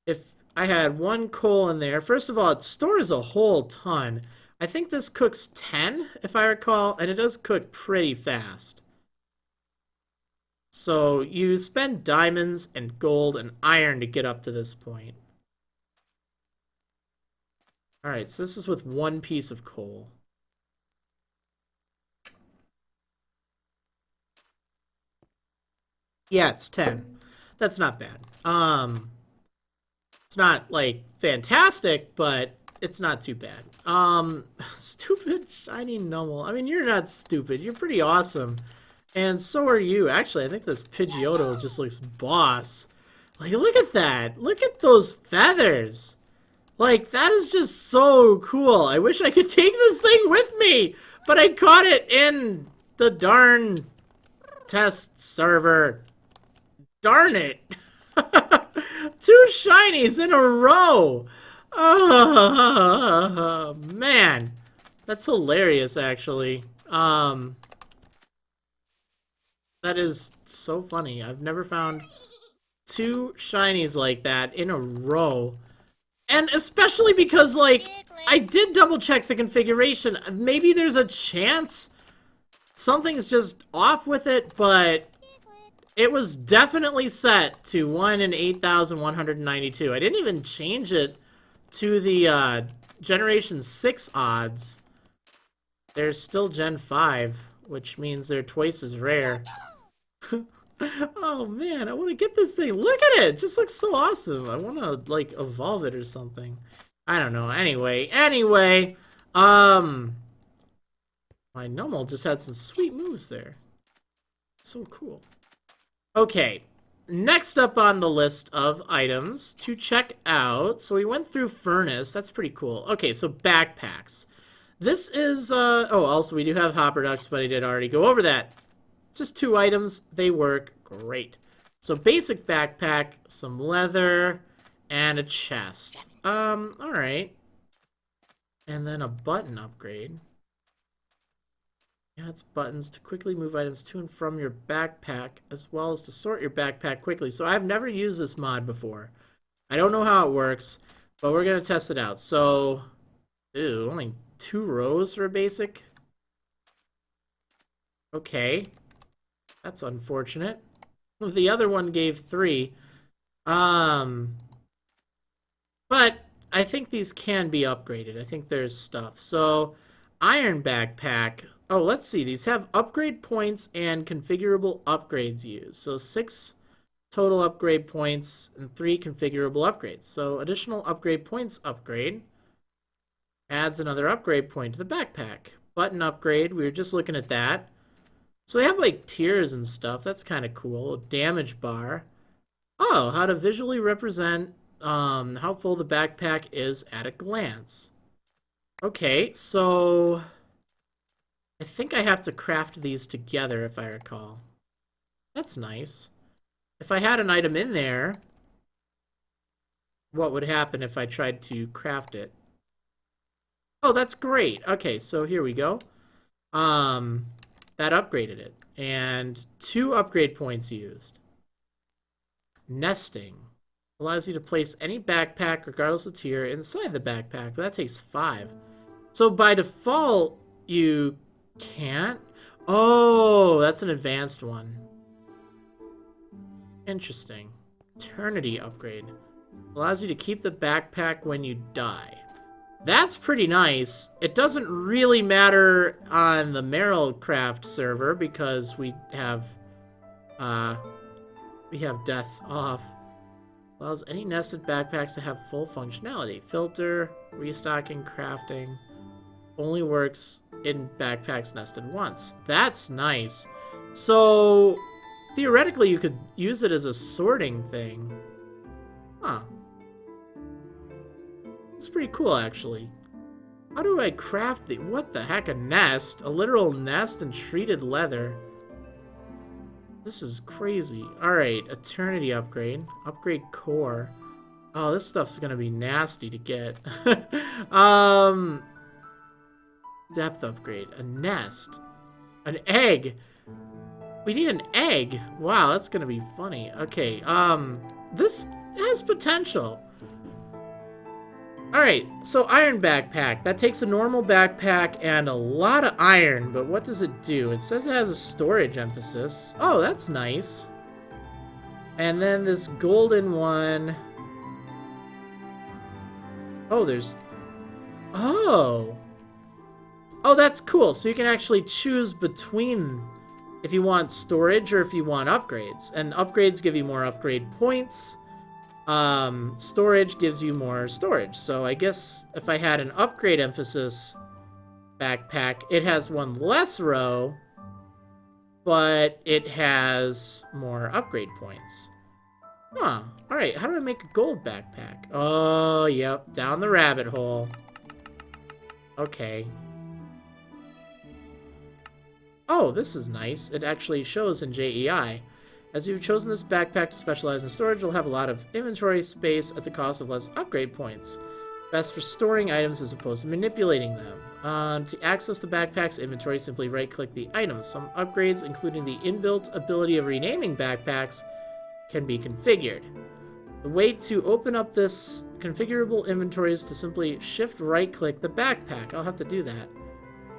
if I had 1 coal in there, first of all, it stores a whole ton. I think this cooks 10, if I recall, and it does cook pretty fast. So you spend diamonds and gold and iron to get up to this point. Alright, so this is with 1 piece of coal. Yeah, it's 10. That's not bad. It's not, like, fantastic, but it's not too bad. Stupid shiny Numble. I mean, you're not stupid. You're pretty awesome. And so are you. Actually, I think this Pidgeotto just looks boss. Like, look at that. Look at those feathers. Like, that is just so cool. I wish I could take this thing with me, but I caught it in the darn test server. Darn it. 2 shinies in a row. Oh, man. That's hilarious, actually. That is so funny. I've never found 2 shinies like that in a row. And especially because, like, I did double check the configuration. Maybe there's a chance something's just off with it, but it was definitely set to 1 in 8,192. I didn't even change it to the Generation 6 odds, there's still Gen 5, which means they're twice as rare. Oh man, I want to get this thing. Look at it! It just looks so awesome. I want to, like, evolve it or something. I don't know. Anyway, my Numel just had some sweet moves there. So cool. Okay, next up on the list of items to check out. So we went through Furnace. That's pretty cool. Okay, so backpacks. This is, oh, also we do have hopper ducks, but I did already go over that. Just 2 items. They work great. So basic backpack, some leather, and a chest. Alright. And then a button upgrade. Yeah, it's buttons to quickly move items to and from your backpack, as well as to sort your backpack quickly. So I've never used this mod before. I don't know how it works, but we're going to test it out. So, ew, only 2 rows for a basic? Okay. That's unfortunate. The other one gave 3. But I think these can be upgraded. I think there's stuff. So, iron backpack. Oh, let's see. These have upgrade points and configurable upgrades used. So 6 total upgrade points and 3 configurable upgrades. So additional upgrade points upgrade adds another upgrade point to the backpack. Button upgrade, we were just looking at that. So they have like tiers and stuff. That's kind of cool. Damage bar. Oh, how to visually represent how full the backpack is at a glance. Okay, so I think I have to craft these together if I recall. That's nice. If I had an item in there, what would happen if I tried to craft it? Oh, that's great. Okay, so here we go. That upgraded it. And 2 upgrade points used. Nesting. Allows you to place any backpack, regardless of tier, inside the backpack, but that takes 5. So by default, you can't? Oh, that's an advanced one. Interesting. Eternity upgrade. Allows you to keep the backpack when you die. That's pretty nice. It doesn't really matter on the Marrilcraft server because we have death off. Allows any nested backpacks to have full functionality. Filter, restocking, crafting. Only works in backpacks nested once. That's nice. So, theoretically, you could use it as a sorting thing. Huh. It's pretty cool, actually. How do I craft the... What the heck? A nest? A literal nest and treated leather. This is crazy. Alright, Eternity upgrade. Upgrade core. Oh, this stuff's gonna be nasty to get. Depth upgrade. A nest. An egg. We need an egg. Wow, that's gonna be funny. Okay, this has potential. Alright, so iron backpack. That takes a normal backpack and a lot of iron, but what does it do? It says it has a storage emphasis. Oh, that's nice. And then this golden one. Oh, there's... Oh! Oh, that's cool. So you can actually choose between if you want storage or if you want upgrades. And upgrades give you more upgrade points. Storage gives you more storage. So I guess if I had an upgrade emphasis backpack, it has 1 less row, but it has more upgrade points. Huh. Alright, how do I make a gold backpack? Oh, yep. Down the rabbit hole. Okay. Oh, this is nice. It actually shows in JEI. As you've chosen this backpack to specialize in storage, you'll have a lot of inventory space at the cost of less upgrade points. Best for storing items as opposed to manipulating them. To access the backpack's inventory, simply right-click the item. Some upgrades, including the inbuilt ability of renaming backpacks, can be configured. The way to open up this configurable inventory is to simply shift right-click the backpack. I'll have to do that.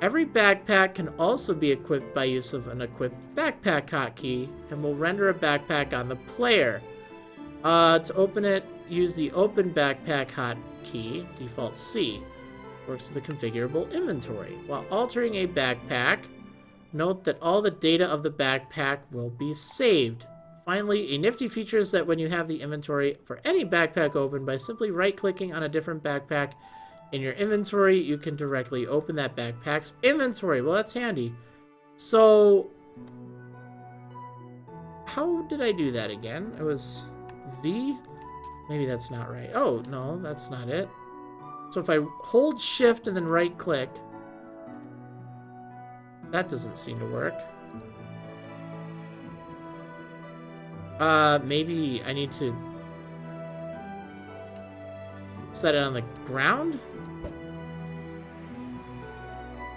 Every backpack can also be equipped by use of an equip backpack hotkey and will render a backpack on the player. To open it, use the open backpack hotkey, default C. Works with the configurable inventory. While altering a backpack, note that all the data of the backpack will be saved. Finally, a nifty feature is that when you have the inventory for any backpack open, by simply right-clicking on a different backpack in your inventory, you can directly open that backpack's inventory. Well, that's handy. So, how did I do that again? It was V? Maybe that's not right. Oh, no, that's not it. So if I hold shift and then right click, that doesn't seem to work. Maybe I need to set it on the ground?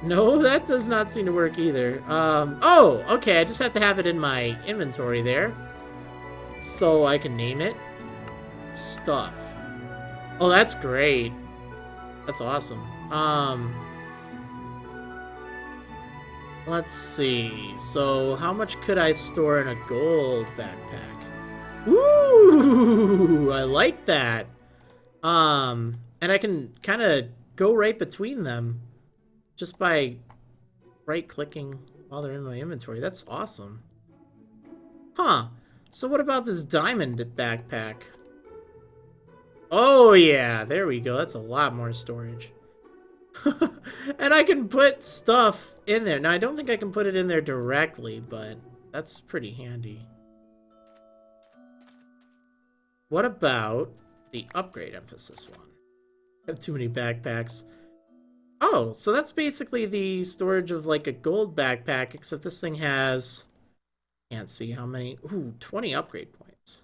No, that does not seem to work either. Oh, okay, I just have to have it in my inventory there. So I can name it stuff. Oh, that's great. That's awesome. Let's see. So how much could I store in a gold backpack? Ooh, I like that. And I can kind of go right between them just by right-clicking while they're in my inventory. That's awesome. Huh. So what about this diamond backpack? Oh, yeah. There we go. That's a lot more storage. And I can put stuff in there. Now, I don't think I can put it in there directly, but that's pretty handy. What about the upgrade emphasis one? I have too many backpacks. Oh, so that's basically the storage of like a gold backpack, except this thing has... Can't see how many... Ooh, 20 upgrade points.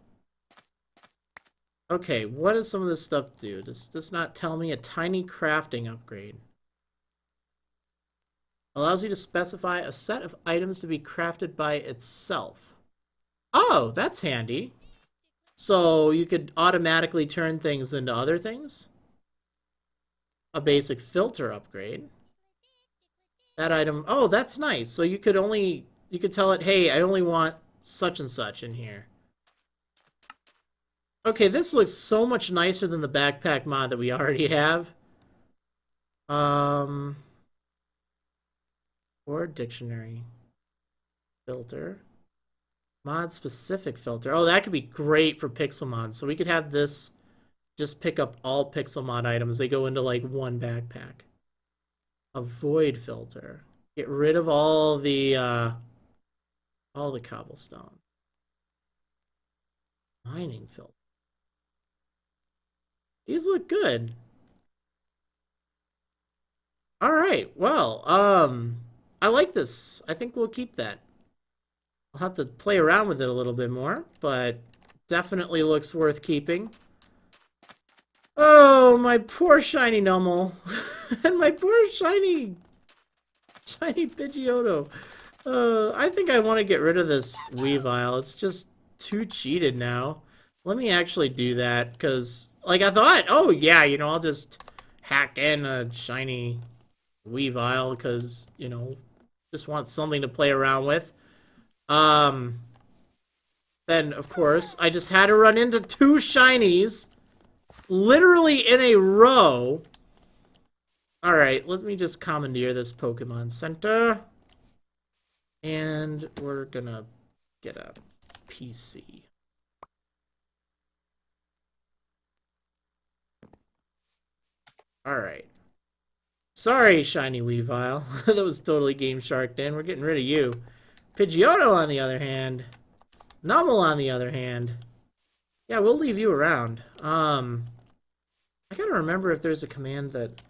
Okay, what does some of this stuff do? Does this not tell me? A tiny crafting upgrade. Allows you to specify a set of items to be crafted by itself. Oh, that's handy. So you could automatically turn things into other things. A basic filter upgrade. That item, oh, that's nice. So you could tell it, hey, I only want such and such in here. Okay, this looks so much nicer than the backpack mod that we already have. Or dictionary filter. Mod specific filter. Oh, that could be great for Pixelmon. So we could have this just pick up all Pixelmon items. They go into like one backpack. A void filter. Get rid of all the cobblestone. Mining filter. These look good. All right. Well, I like this. I think we'll keep that. I'll have to play around with it a little bit more, but definitely looks worth keeping. Oh, my poor shiny Nummel. And my poor shiny Pidgeotto. I think I want to get rid of this Weavile. It's just too cheated now. Let me actually do that, because, like, I thought, oh, yeah, you know, I'll just hack in a shiny Weavile, because, you know, just want something to play around with. Then, of course, I just had to run into 2 shinies, literally in a row. Alright, let me just commandeer this Pokemon Center. And we're gonna get a PC. Alright. Sorry, shiny Weavile. That was totally Game Sharked in. We're getting rid of you. Pidgeotto, on the other hand. Nummel, on the other hand. Yeah, we'll leave you around. I gotta remember if there's a command that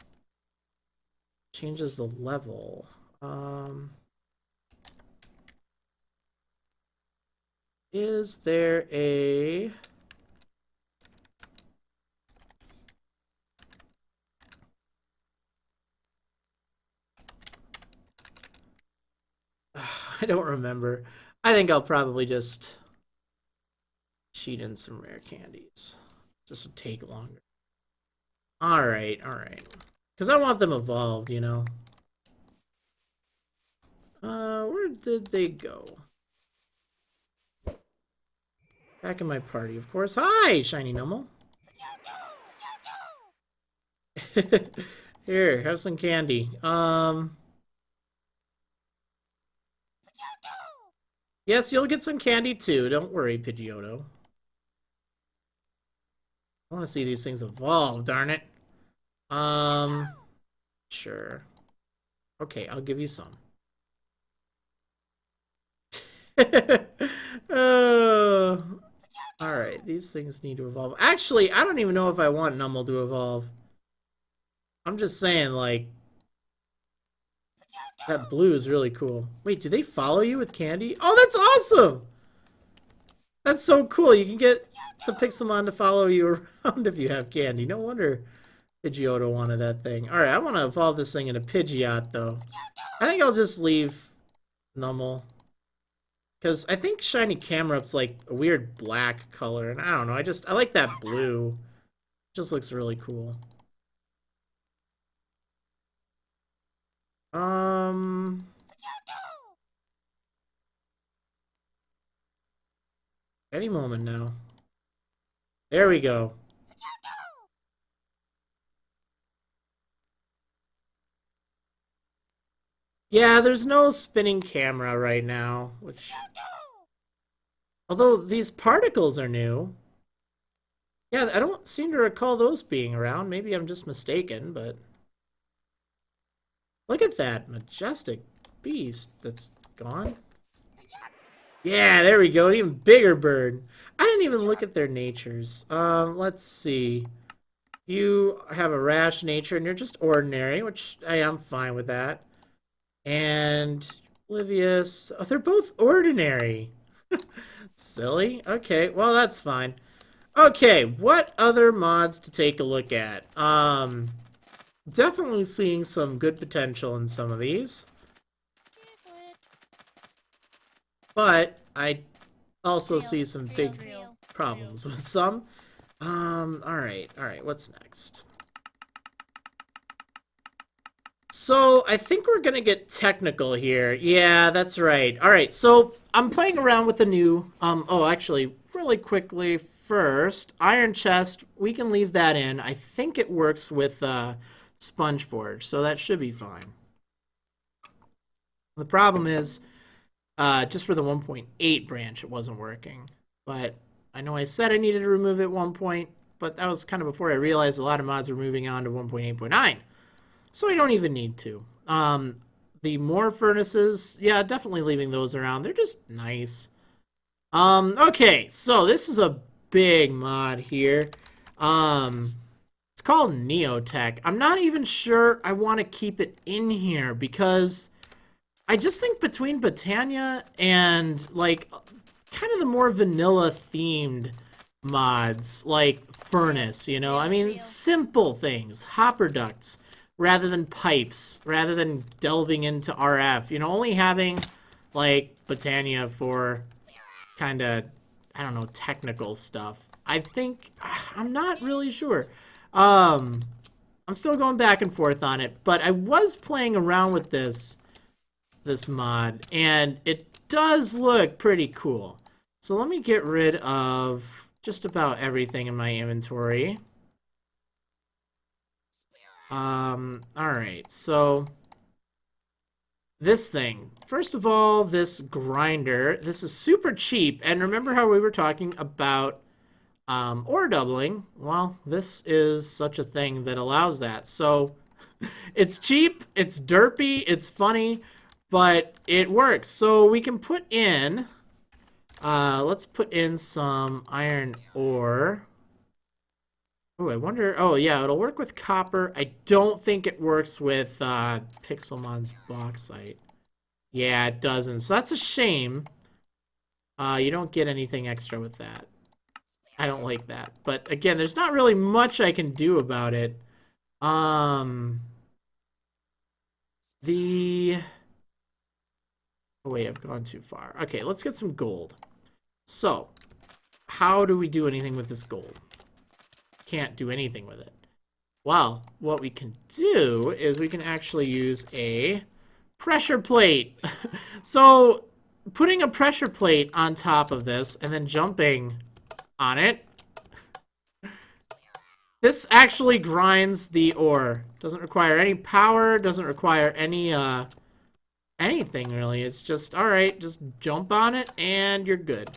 changes the level. Is there a... I don't remember. I think I'll probably just cheat in some rare candies. Just to take longer. Alright, alright. Because I want them evolved, you know. Where did they go? Back in my party, of course. Hi, shiny Nummel. Here, have some candy. Yes, you'll get some candy too. Don't worry, Pidgeotto. I want to see these things evolve, darn it. Sure. Okay, I'll give you some. Oh. Alright, these things need to evolve. Actually, I don't even know if I want Numble to evolve. I'm just saying, like, that blue is really cool. Wait, do they follow you with candy? Oh, that's awesome! That's so cool. You can get the Pixelmon to follow you around if you have candy. No wonder Pidgeotto wanted that thing. Alright, I want to evolve this thing into Pidgeot, though. I think I'll just leave Numble. Because I think Shiny Camerup's like a weird black color, and I don't know, I like that blue. It just looks really cool. Any moment now. There we go. Yeah, there's no spinning camera right now, which... Although these particles are new. Yeah, I don't seem to recall those being around. Maybe I'm just mistaken, but... Look at that majestic beast that's gone. Yeah, there we go. An even bigger bird. I didn't even look at their natures. Let's see. You have a rash nature, and you're just ordinary, which I am fine with that. And Oblivious. Oh, they're both ordinary. Silly. Okay, well, that's fine. Okay, what other mods to take a look at? Definitely seeing some good potential in some of these. But I also see some big problems with some. Alright, what's next? So, I think we're gonna get technical here. Yeah, that's right. Alright, so I'm playing around with a new, oh, actually, really quickly first, Iron Chest, we can leave that in. I think it works with, Sponge Forge, so that should be fine. The problem is, just for the 1.8 branch, it wasn't working. But I know I said I needed to remove it at one point, but that was kind of before I realized a lot of mods were moving on to 1.8.9. So I don't even need to. The more furnaces, yeah, definitely leaving those around. They're just nice. Okay, so this is a big mod here. It's called Neotech. I'm not even sure I want to keep it in here because I just think between Patania and, like, kind of the more vanilla themed mods, like Furnace, you know? I mean, simple things, hopper ducts, rather than pipes, rather than delving into RF, you know, only having, like, Patania for kind of, I don't know, technical stuff. I think, I'm not really sure. I'm still going back and forth on it, but I was playing around with this mod, and it does look pretty cool. So let me get rid of just about everything in my inventory. Alright, so this thing. First of all, this grinder. This is super cheap, and remember how we were talking about ore doubling? Well, this is such a thing that allows that. So it's cheap, it's derpy, it's funny, but it works. So we can put in, let's put in some iron ore. Oh, I wonder, oh yeah, it'll work with copper. I don't think it works with Pixelmon's bauxite. Yeah, it doesn't. So that's a shame. You don't get anything extra with that. I don't like that. But again, there's not really much I can do about it. Oh wait, I've gone too far. Okay, let's get some gold. So, how do we do anything with this gold? Can't do anything with it. Well, what we can do is we can actually use a pressure plate. So, putting a pressure plate on top of this and then jumping on it This actually grinds the ore. Doesn't require any power, doesn't require any anything really. It's just, all right, just jump on it and you're good.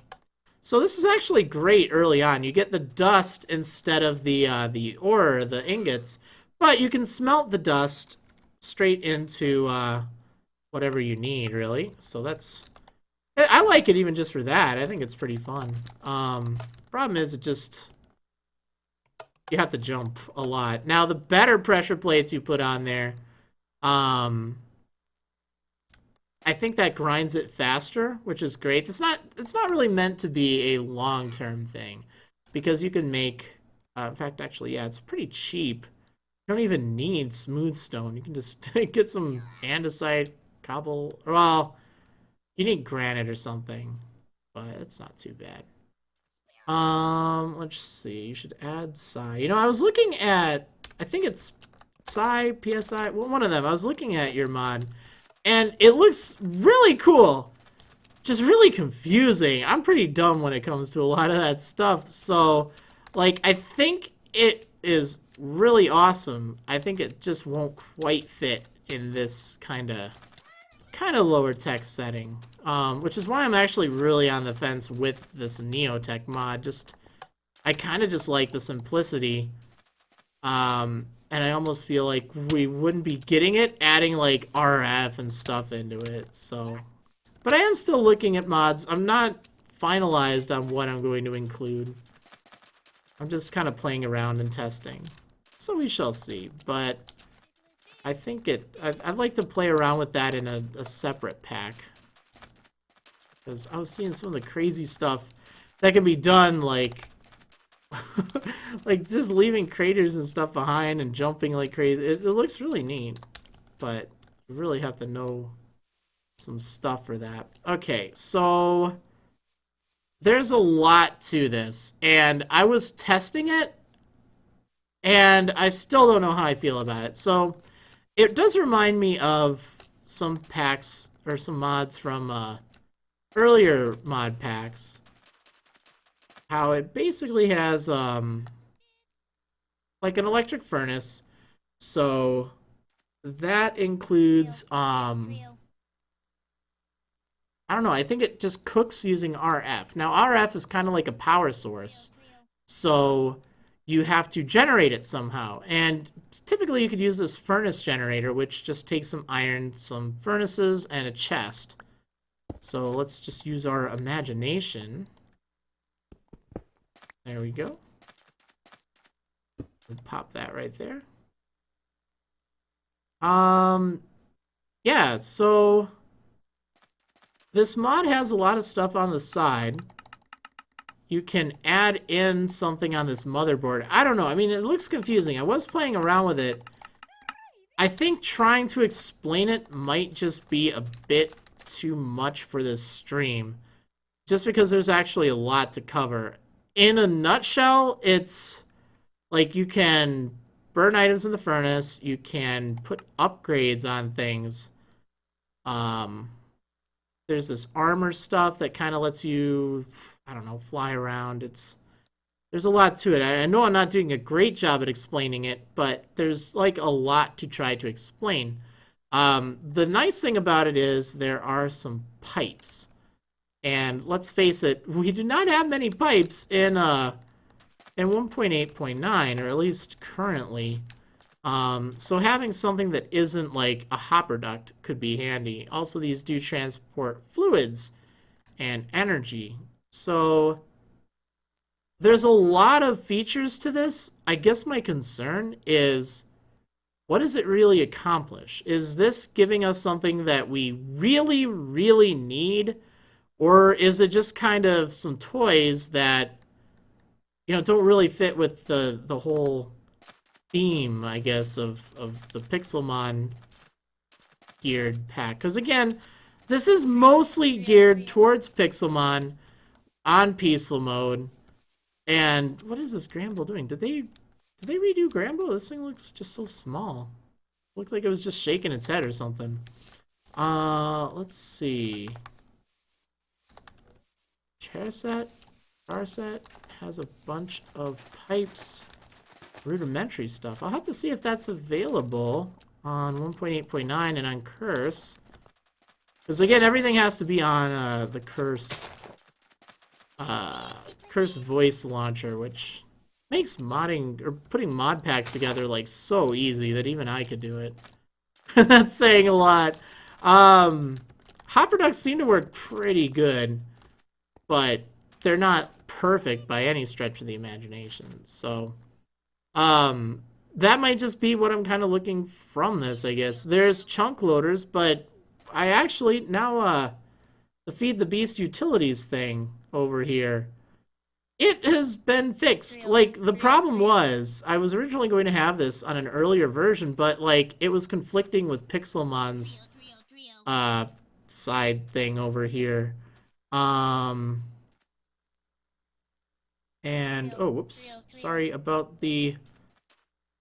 So this is actually great early on. You get the dust instead of the ore, the ingots, but you can smelt the dust straight into whatever you need, really. So that's, I like it even just for that. I think it's pretty fun. Problem is, it just, you have to jump a lot. Now, the better pressure plates you put on there, I think that grinds it faster, which is great. It's not really meant to be a long-term thing, because you can make, in fact, actually, yeah, it's pretty cheap. You don't even need smooth stone. You can just get some andesite, cobble, well, you need granite or something, but it's not too bad. Let's see. You should add psi. You know, I was looking at, I think it's psi, psi, well, one of them. I was looking at your mod, and it looks really cool. Just really confusing. I'm pretty dumb when it comes to a lot of that stuff. So, like, I think it is really awesome. I think it just won't quite fit in this kind of lower tech setting, which is why I'm actually really on the fence with this Neotech mod. Just, I kind of just like the simplicity, and I almost feel like we wouldn't be getting it adding like RF and stuff into it. So, but I am still looking at mods. I'm not finalized on what I'm going to include. I'm just kind of playing around and testing, so we shall see. But I think I'd like to play around with that in a separate pack, because I was seeing some of the crazy stuff that can be done, like like just leaving craters and stuff behind and jumping like crazy. It looks really neat, but you really have to know some stuff for that. Okay, so there's a lot to this, and I was testing it, and I still don't know how I feel about it. So it does remind me of some packs or some mods from earlier mod packs. How it basically has like an electric furnace. So that includes I don't know, I think it just cooks using RF. Now RF is kind of like a power source. So you have to generate it somehow. And typically you could use this furnace generator, which just takes some iron, some furnaces, and a chest. So let's just use our imagination. There we go. We'll pop that right there. Yeah, so this mod has a lot of stuff on the side. You can add in something on this motherboard. I don't know. I mean, it looks confusing. I was playing around with it. I think trying to explain it might just be a bit too much for this stream, just because there's actually a lot to cover. In a nutshell, it's like you can burn items in the furnace, you can put upgrades on things. There's this armor stuff that kind of lets you, I don't know, fly around. There's a lot to it. I know I'm not doing a great job at explaining it, but there's like a lot to try to explain. The nice thing about it is there are some pipes. And let's face it, we do not have many pipes in 1.8.9, or at least currently. So having something that isn't like a hopper duct could be handy. Also, these do transport fluids and energy. So there's a lot of features to this. I guess my concern is, what does it really accomplish? Is this giving us something that we really, really need? Or is it just kind of some toys that, you know, don't really fit with the whole theme, I guess, of the Pixelmon geared pack? Because again, this is mostly geared towards Pixelmon on peaceful mode. And what is this Gramble doing? Did they redo Gramble? This thing looks just so small. Looked like it was just shaking its head or something. Let's see. Chair set has a bunch of pipes. rudimentary stuff. I'll have to see if that's available on 1.8.9 and on Curse. Because again, everything has to be on the Curse voice launcher, which makes modding or putting mod packs together like so easy that even I could do it. That's saying a lot. Hopper ducks seem to work pretty good, but they're not perfect by any stretch of the imagination. So, that might just be what I'm kind of looking from this, I guess. There's chunk loaders, but I actually now the Feed the Beast utilities thing over here, it has been fixed. Like, the problem was, I was originally going to have this on an earlier version, but, like, it was conflicting with Pixelmon's side thing over here. And, oh, whoops. Sorry about the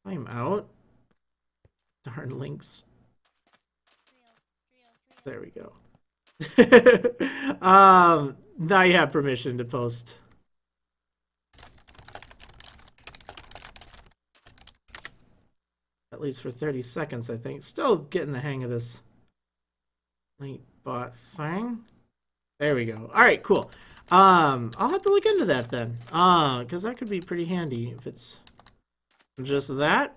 timeout. Darn links. There we go. Now you have permission to post. At least for 30 seconds, I think. Still getting the hang of this link bot thing. There we go. All right, cool. I'll have to look into that then. Because that could be pretty handy if it's just that.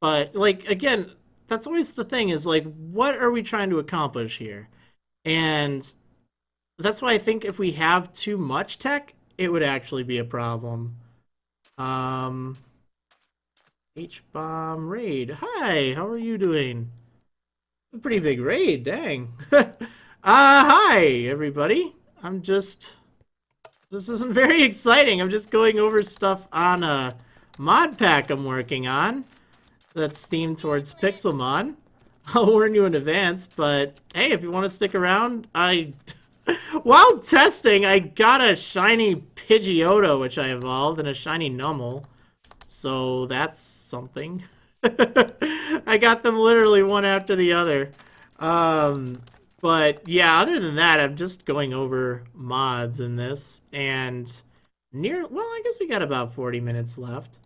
But, like, again, that's always the thing is, like, what are we trying to accomplish here? And that's why I think if we have too much tech, it would actually be a problem. H-bomb raid. Hi, how are you doing? A pretty big raid, dang. Hi, everybody. This isn't very exciting. I'm just going over stuff on a mod pack I'm working on that's themed towards Pixelmon. I'll warn you in advance, but hey, if you want to stick around, while testing, I got a shiny Pidgeotto, which I evolved, and a shiny Numel. So that's something. I got them literally one after the other. But yeah, other than that, I'm just going over mods in this. And well, I guess we got about 40 minutes left.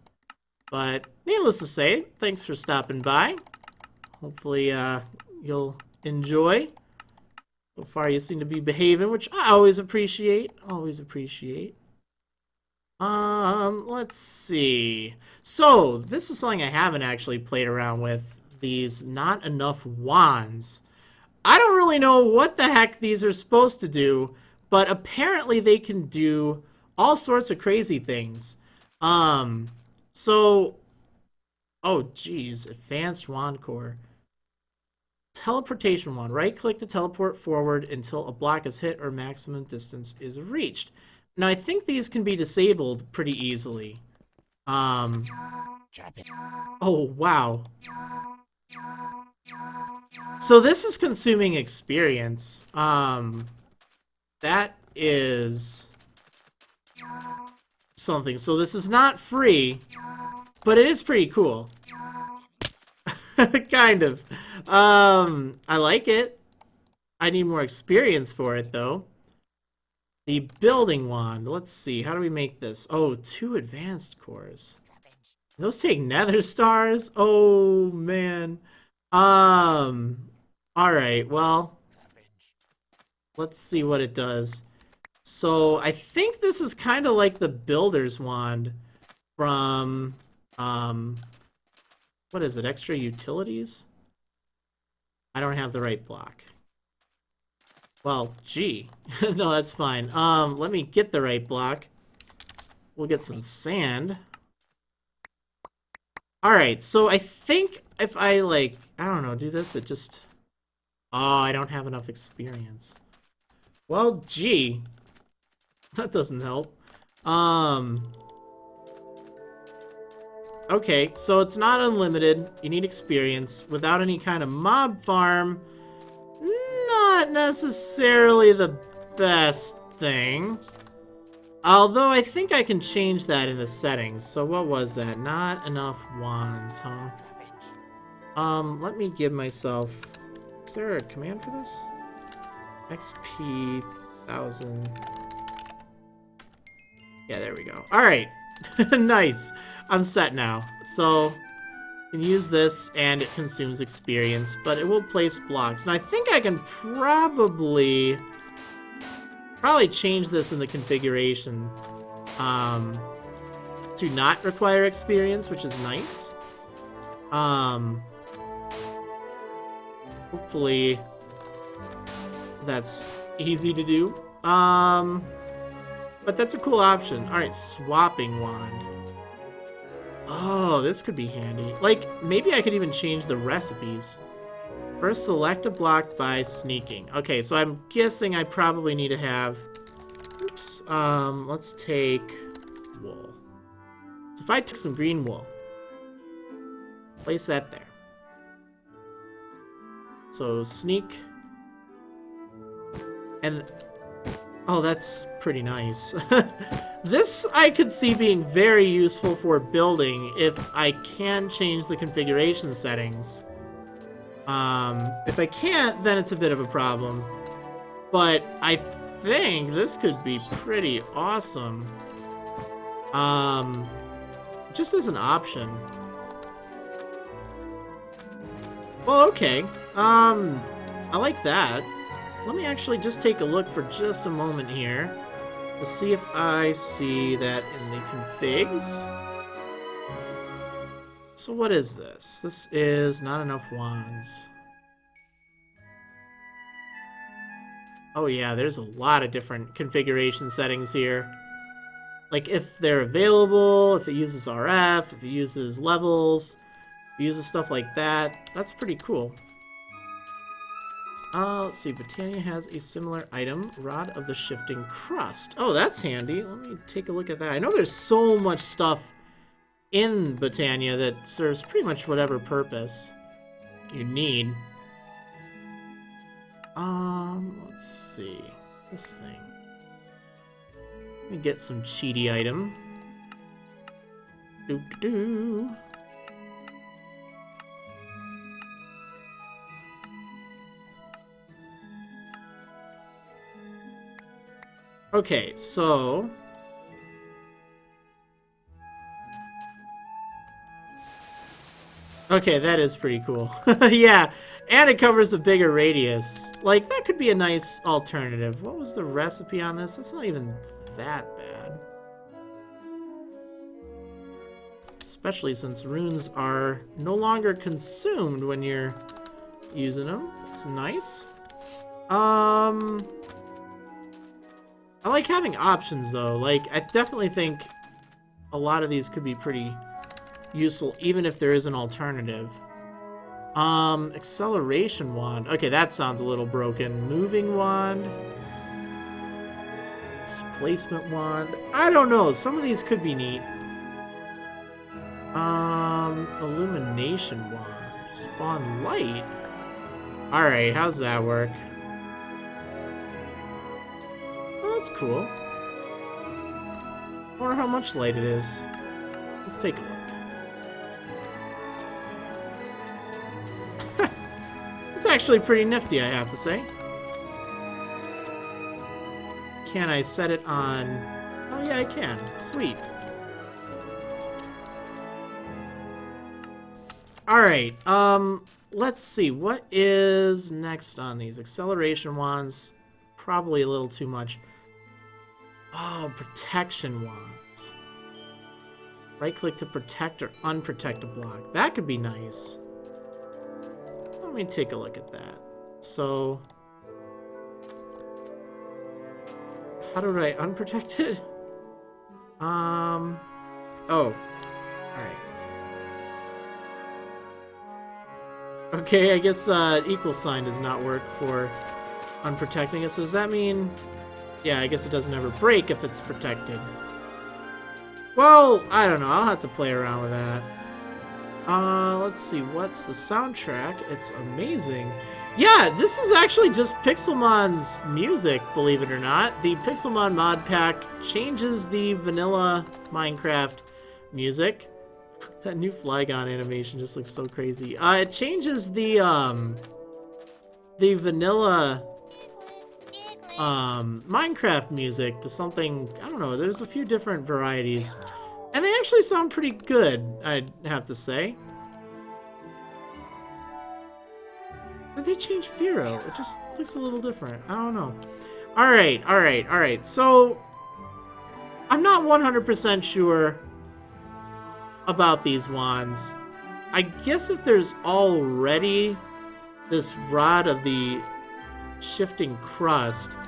But needless to say, thanks for stopping by. Hopefully you'll enjoy. So far you seem to be behaving, which I always appreciate. Always appreciate. Let's see. So, this is something I haven't actually played around with. These not enough wands. I don't really know what the heck these are supposed to do, but apparently they can do all sorts of crazy things. So, oh geez, advanced wand core. Teleportation wand. Right click to teleport forward until a block is hit or maximum distance is reached. Now, I think these can be disabled pretty easily. Oh, wow. So this is consuming experience. That is something. So this is not free, but it is pretty cool. Kind of. I like it. I need more experience for it, though. The building wand. Let's see. How do we make this? Oh, 2 advanced cores. Those take nether stars? Oh, man. Alright, well. Let's see what it does. So, I think this is kind of like the builder's wand from, what is it? Extra utilities? I don't have the right block. Well, gee. No, that's fine. Let me get the right block. We'll get some sand. Alright, so I think if I, like, I don't know, do this, it just... Oh, I don't have enough experience. Well, gee. That doesn't help. Okay, so it's not unlimited. You need experience. Without any kind of mob farm... Not necessarily the best thing. Although I think I can change that in the settings. So what was that? Not enough wands, huh? Let me give myself... Is there a command for this? XP 1000. Yeah, there we go. Alright. Nice. I'm set now. So, you can use this, and it consumes experience, but it will place blocks. And I think I can probably change this in the configuration to not require experience, which is nice. Hopefully that's easy to do. But that's a cool option. All right, swapping wand. Oh, this could be handy. Like, maybe I could even change the recipes. First, select a block by sneaking. Okay, so I'm guessing I probably need to have... Oops. Let's take wool. So if I took some green wool, place that there. So sneak. And... Oh, that's pretty nice. This I could see being very useful for building if I can change the configuration settings. If I can't, then it's a bit of a problem. But I think this could be pretty awesome. Just as an option. Well, okay. I like that. Let me actually just take a look for just a moment here to see if I see that in the configs. So what is this? This is not enough wands. Oh yeah, there's a lot of different configuration settings here. Like if they're available, if it uses RF, if it uses levels, if it uses stuff like that. That's pretty cool. Let's see, Patania has a similar item, Rod of the Shifting Crust. Oh, that's handy. Let me take a look at that. I know there's so much stuff in Patania that serves pretty much whatever purpose you need. Let's see. This thing. Let me get some cheaty item. Doo-doo-doo. Okay, so... Okay, that is pretty cool. Yeah, and it covers a bigger radius. Like, that could be a nice alternative. What was the recipe on this? That's not even that bad. Especially since runes are no longer consumed when you're using them. It's nice. I like having options, though. Like, I definitely think a lot of these could be pretty useful, even if there is an alternative. Acceleration wand. Okay, that sounds a little broken. Moving wand. Displacement wand. I don't know. Some of these could be neat. Illumination wand. Spawn light. Alright, how's that work? That's cool. I wonder how much light it is. Let's take a look. It's actually pretty nifty, I have to say. Can I set it on... Oh yeah, I can. Sweet. Alright, let's see. What is next on these? Acceleration wands. Probably a little too much. Oh, protection wands. Right-click to protect or unprotect a block. That could be nice. Let me take a look at that. So... How do I unprotect it? Oh. Alright. Okay, I guess equal sign does not work for unprotecting it. So does that mean... Yeah, I guess it doesn't ever break if it's protected. Well, I don't know. I'll have to play around with that. Let's see. What's the soundtrack? It's amazing. Yeah, this is actually just Pixelmon's music, believe it or not. The Pixelmon Modpack changes the vanilla Minecraft music. That new Flygon animation just looks so crazy. It changes the vanilla Minecraft music to something, I don't know, there's a few different varieties. actually sound pretty good, I'd have to say. Did they change Firo? It just looks a little different. I don't know. Alright. So, I'm not 100% sure about these wands. I guess if there's already this rod of the shifting crust,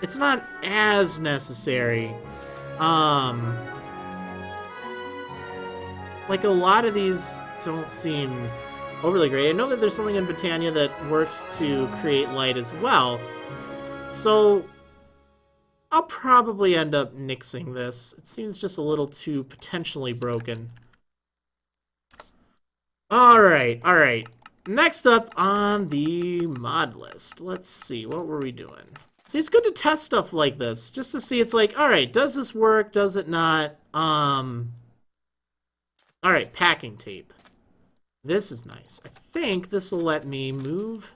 it's not as necessary. Like a lot of these don't seem overly great. I know that there's something in Patania that works to create light as well. So I'll probably end up nixing this. It seems just a little too potentially broken. Alright. Next up on the mod list. Let's see, what were we doing? See, it's good to test stuff like this, just to see, it's like, alright, does this work, does it not? Alright, packing tape. This is nice. I think this will let me move.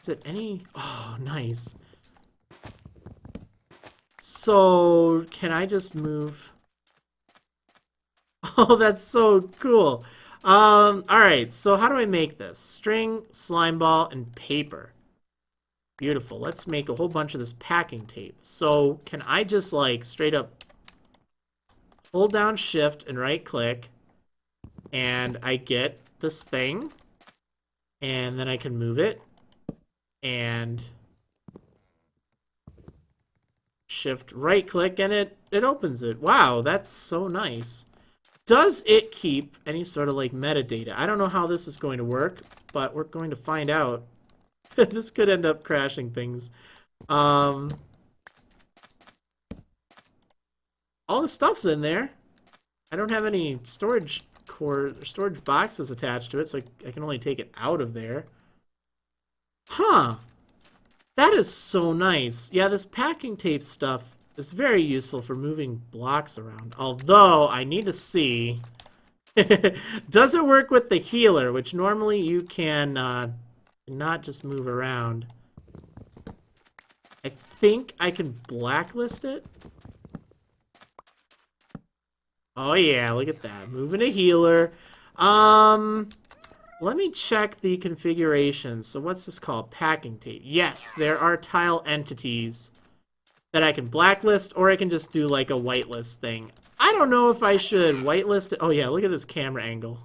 Is it any? Oh, nice. So, can I just move? Oh, that's so cool. Alright, so how do I make this? String, slime ball, and paper. Beautiful. Let's make a whole bunch of this packing tape. So, can I just, like, straight up hold down shift and right click, and I get this thing, and then I can move it, and shift right click, and it opens it. Wow, that's so nice. Does it keep any sort of like metadata? I don't know how this is going to work, but we're going to find out. This could end up crashing things. All the stuff's in there. I don't have any storage boxes attached to it, so I can only take it out of there. Huh. That is so nice. Yeah, this packing tape stuff is very useful for moving blocks around. Although, I need to see... Does it work with the healer, which normally you can not just move around. I think I can blacklist it. Oh yeah, look at that. Moving a healer. Let me check the configuration. So what's this called? Packing tape. Yes, there are tile entities that I can blacklist, or I can just do like a whitelist thing. I don't know if I should whitelist it. Oh yeah, look at this camera angle.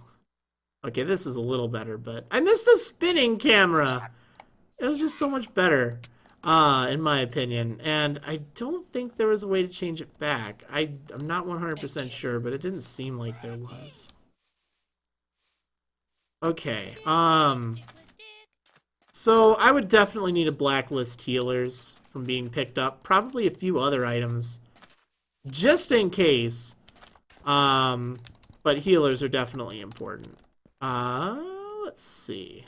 Okay, this is a little better, but I missed the spinning camera. It was just so much better, in my opinion. And I don't think there was a way to change it back. I'm not 100% sure, but it didn't seem like there was. Okay, so I would definitely need to blacklist healers from being picked up. Probably a few other items, just in case. But healers are definitely important. Let's see.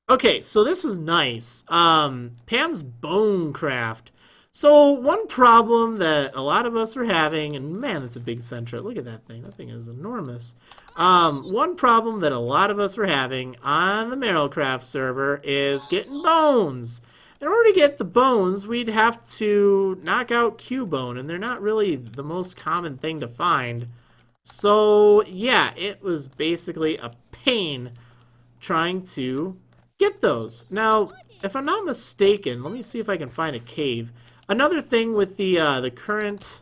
Okay, so this is nice. Pam's Bone Craft. So one problem that a lot of us are having, and man, that's a big centra. Look at that thing. That thing is enormous. One problem that a lot of us were having on the Marrilcraft server is getting bones. In order to get the bones, we'd have to knock out Cubone, and they're not really the most common thing to find. So, yeah, it was basically a pain trying to get those. Now, if I'm not mistaken, let me see if I can find a cave. Another thing with the current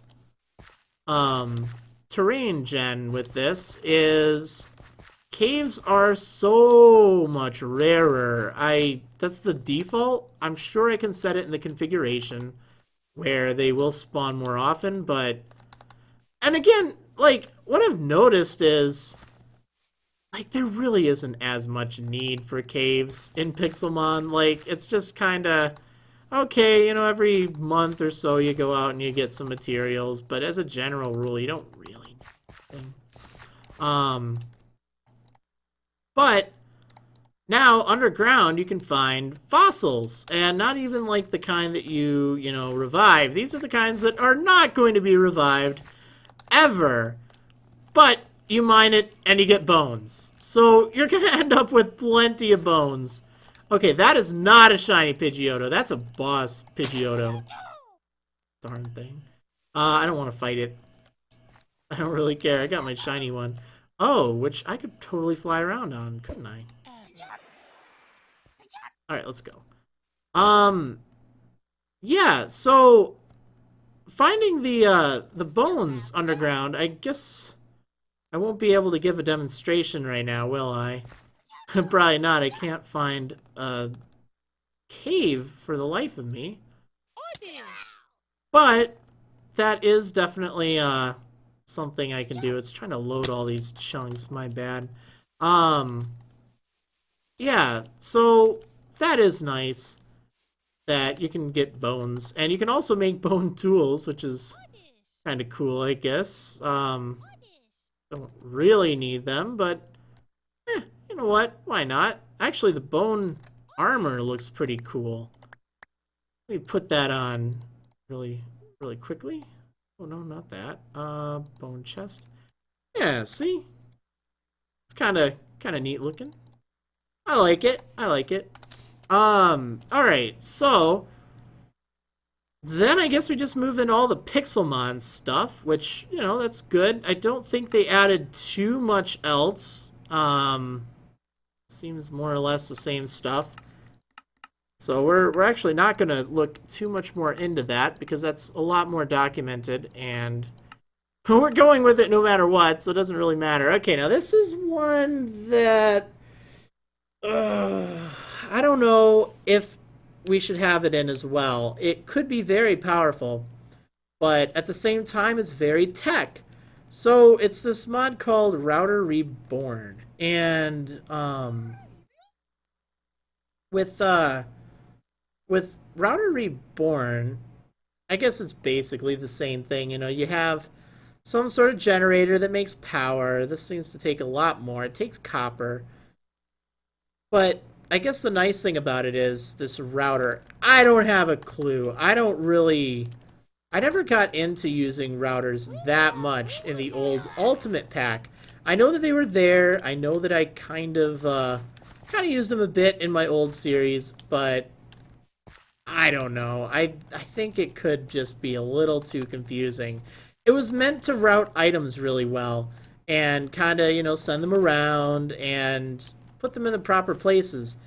terrain gen with this is caves are so much rarer. That's the default. I'm sure I can set it in the configuration where they will spawn more often, but... And again, like, what I've noticed is... like, there really isn't as much need for caves in Pixelmon. Like, it's just kinda... okay, you know, every month or so you go out and you get some materials, but as a general rule, you don't really need anything. But now underground you can find fossils, and not even like the kind that you know, revive. These are the kinds that are not going to be revived ever, but you mine it and you get bones. So you're gonna end up with plenty of bones. Okay, that is not a shiny Pidgeotto. That's a boss Pidgeotto. Darn thing. I don't want to fight it. I don't really care. I got my shiny one. Oh, which I could totally fly around on, couldn't I? Alright, let's go. Yeah, so finding the bones underground, I guess I won't be able to give a demonstration right now, will I? Probably not. I can't find a cave for the life of me. But that is definitely something I can do. It's trying to load all these chunks, my bad. Yeah, so that is nice that you can get bones. And you can also make bone tools, which is kind of cool, I guess. Don't really need them, but you know what? Why not? Actually, the bone armor looks pretty cool. Let me put that on really quickly. Oh no, not that. Bone chest. Yeah, see? It's kind of neat looking. I like it. I like it. Alright, so then I guess we just move in all the Pixelmon stuff, which, you know, that's good. I don't think they added too much else. Seems more or less the same stuff. So we're actually not going to look too much more into that because that's a lot more documented and we're going with it no matter what, so it doesn't really matter. Okay, now this is one that I don't know if we should have it in as well. It could be very powerful, but at the same time it's very tech. So it's this mod called Router Reborn. And with Router Reborn, I guess it's basically the same thing. You know, you have some sort of generator that makes power. This seems to take a lot more. It takes copper. But I guess the nice thing about it is this router. I don't have a clue. I never got into using routers that much in the old Ultimate Pack. I know that they were there. I know that I kind of used them a bit in my old series, but I don't know. I think it could just be a little too confusing. It was meant to route items really well and kind of, you know, send them around and put them in the proper places.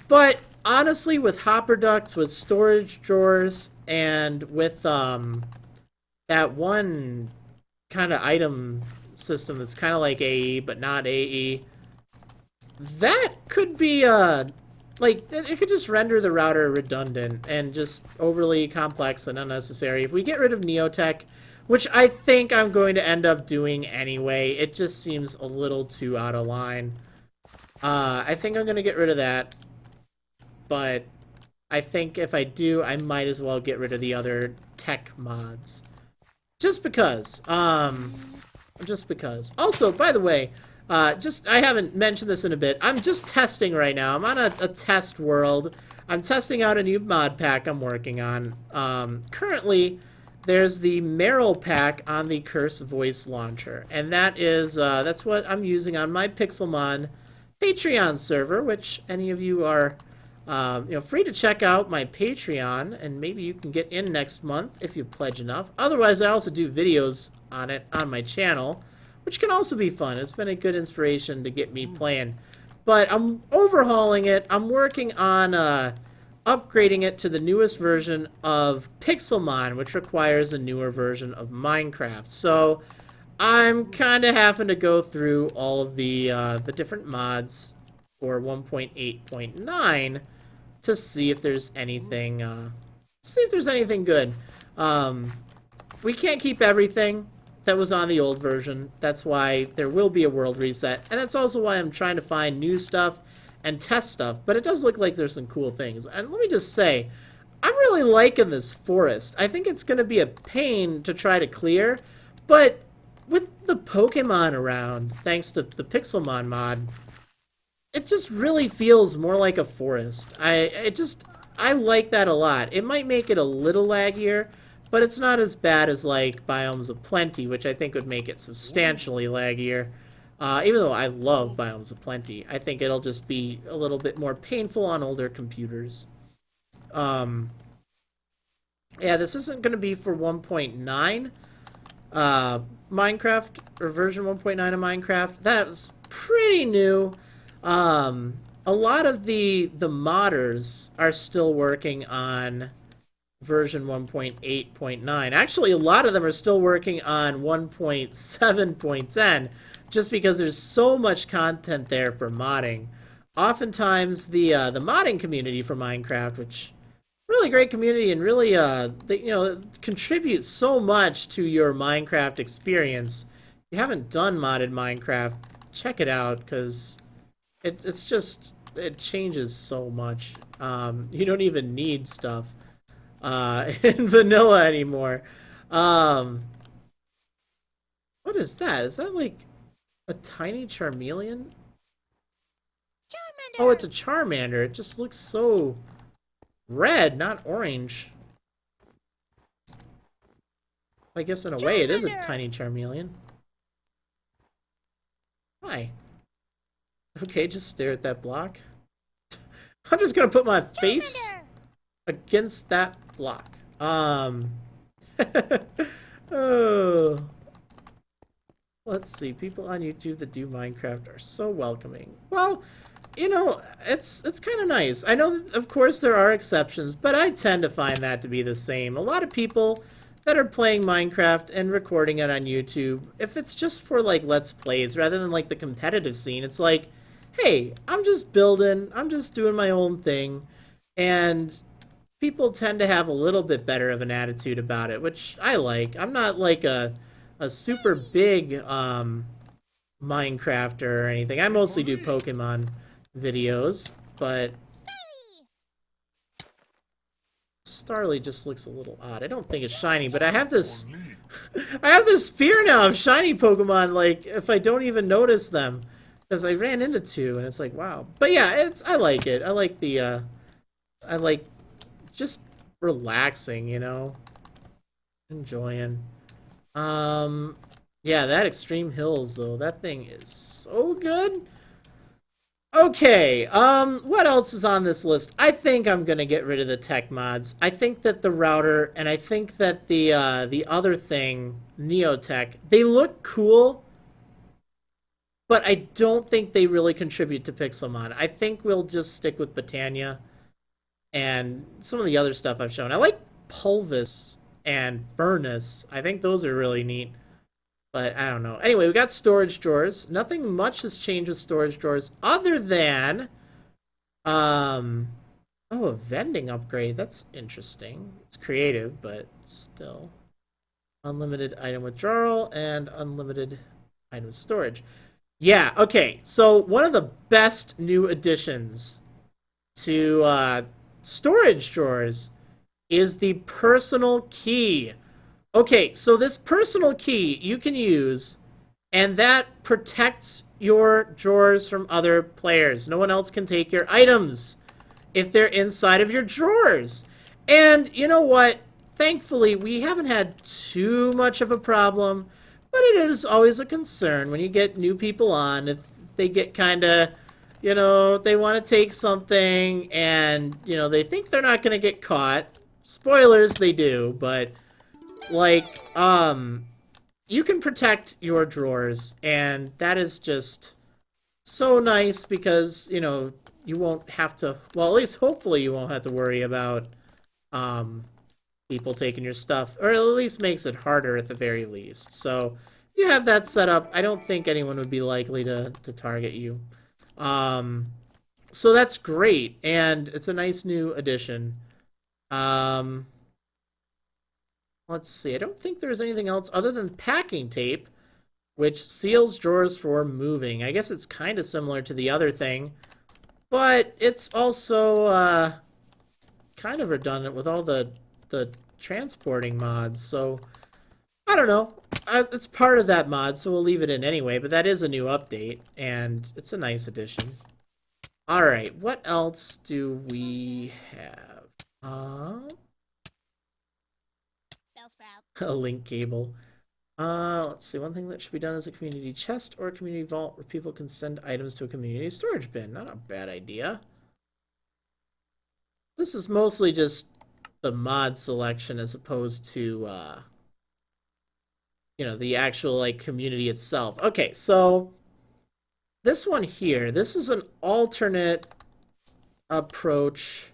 But honestly, with hopper ducts, with storage drawers, and with that one kind of item system that's kind of like AE but not AE, that could be like it could just render the router redundant and just overly complex and unnecessary. If we get rid of Neotech, which I think I'm going to end up doing anyway, it just seems a little too out of line. I think I'm going to get rid of that, but I think if I do, I might as well get rid of the other tech mods. Just because. Just because. Also, by the way, I haven't mentioned this in a bit. I'm just testing right now. I'm on a test world. I'm testing out a new mod pack I'm working on. Currently, there's the Marrilcraft on the Curse Voice Launcher, and that's what I'm using on my Pixelmon Patreon server, which any of you are free to check out my Patreon, and maybe you can get in next month if you pledge enough. Otherwise, I also do videos on it on my channel, which can also be fun. It's been a good inspiration to get me playing. But I'm overhauling it. I'm working on upgrading it to the newest version of Pixelmon, which requires a newer version of Minecraft. So I'm kind of having to go through all of the different mods for 1.8.9 to see if there's anything good. We can't keep everything that was on the old version. That's why there will be a world reset, and that's also why I'm trying to find new stuff and test stuff. But it does look like there's some cool things. And let me just say, I'm really liking this forest. I think it's going to be a pain to try to clear, but with the Pokemon around, thanks to the Pixelmon mod, it just really feels more like a forest. I like that a lot. It might make it a little laggier, but it's not as bad as like Biomes of Plenty, which I think would make it substantially laggier. Even though I love Biomes of Plenty, I think it'll just be a little bit more painful on older computers. Yeah, this isn't going to be for 1.9. Minecraft, or version 1.9 of Minecraft. That's pretty new. A lot of the modders are still working on version 1.8.9. Actually, a lot of them are still working on 1.7.10, just because there's so much content there for modding. Oftentimes, the modding community for Minecraft, which really great community and really they, contributes so much to your Minecraft experience. If you haven't done modded Minecraft, check it out because it's just it changes so much. You don't even need stuff in vanilla anymore. Um, what is that? Is that like a tiny Charmeleon? Oh, it's a Charmander. It just looks so red, not orange. I guess in a way it is a tiny Charmeleon. Hi. Okay, just stare at that block. I'm just gonna put my face against that block. Oh. Let's see. People on YouTube that do Minecraft are so welcoming. Well, it's kind of nice. I know that, of course, there are exceptions, but I tend to find that to be the same. A lot of people that are playing Minecraft and recording it on YouTube, if it's just for, like, Let's Plays rather than, like, the competitive scene, it's like, hey, I'm just building, I'm just doing my own thing, and people tend to have a little bit better of an attitude about it, which I like. I'm not, like, a super big Minecrafter or anything. I mostly do Pokemon videos, but Starly just looks a little odd. I don't think it's shiny, but I have this fear now of shiny Pokemon, like if I don't even notice them, because I ran into two and it's like, wow. But yeah, I like it. I like the I like just relaxing, enjoying. Yeah, that Extreme Hills though, that thing is so good. Okay, what else is on this list? I think I'm gonna get rid of the tech mods. I think that the router and I think that the other thing, Neotech, they look cool, but I don't think they really contribute to Pixelmon. I think we'll just stick with Patania and some of the other stuff I've shown. I like Pulvis and Burnus. I think those are really neat. But I don't know. Anyway, we got storage drawers. Nothing much has changed with storage drawers other than oh, a vending upgrade. That's interesting. It's creative, but still. Unlimited item withdrawal and unlimited item storage. Yeah, okay. So one of the best new additions to storage drawers is the personal key. Okay, so this personal key you can use, and that protects your drawers from other players. No one else can take your items if they're inside of your drawers. And you know what? Thankfully, we haven't had too much of a problem, but it is always a concern when you get new people on, if they get kind of, they want to take something and, they think they're not going to get caught. Spoilers, they do, but like, you can protect your drawers, and that is just so nice because, you won't have to, well, at least hopefully you won't have to worry about, people taking your stuff, or at least makes it harder at the very least. So, if you have that set up, I don't think anyone would be likely to target you. So that's great, and it's a nice new addition. Let's see. I don't think there's anything else other than packing tape, which seals drawers for moving. I guess it's kind of similar to the other thing, but it's also kind of redundant with all the transporting mods. So I don't know. It's part of that mod, so we'll leave it in anyway. But that is a new update, and it's a nice addition. All right, what else do we have? A link cable. Let's see. One thing that should be done is a community chest or a community vault where people can send items to a community storage bin. Not a bad idea. This is mostly just the mod selection as opposed to you know, the actual like community itself. Okay, so this one here, this is an alternate approach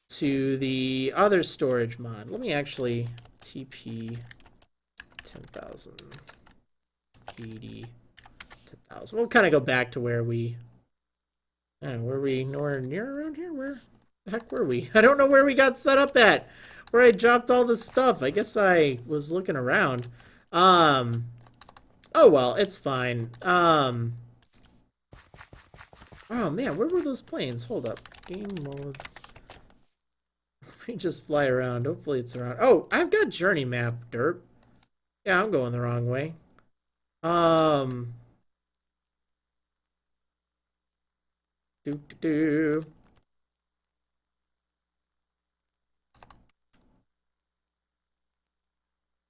to the other storage mod. Let me actually TP 10,000 80 10,000. We'll kind of go back to where we were we nowhere near around here? Where the heck were we? I don't know where we got set up at. Where I dropped all this stuff. I guess I was looking around. Oh well, it's fine. Oh man, where were those planes? Hold up. Game mode. Let me just fly around. Hopefully it's around. Oh, I've got journey map, derp. Yeah, I'm going the wrong way. Do.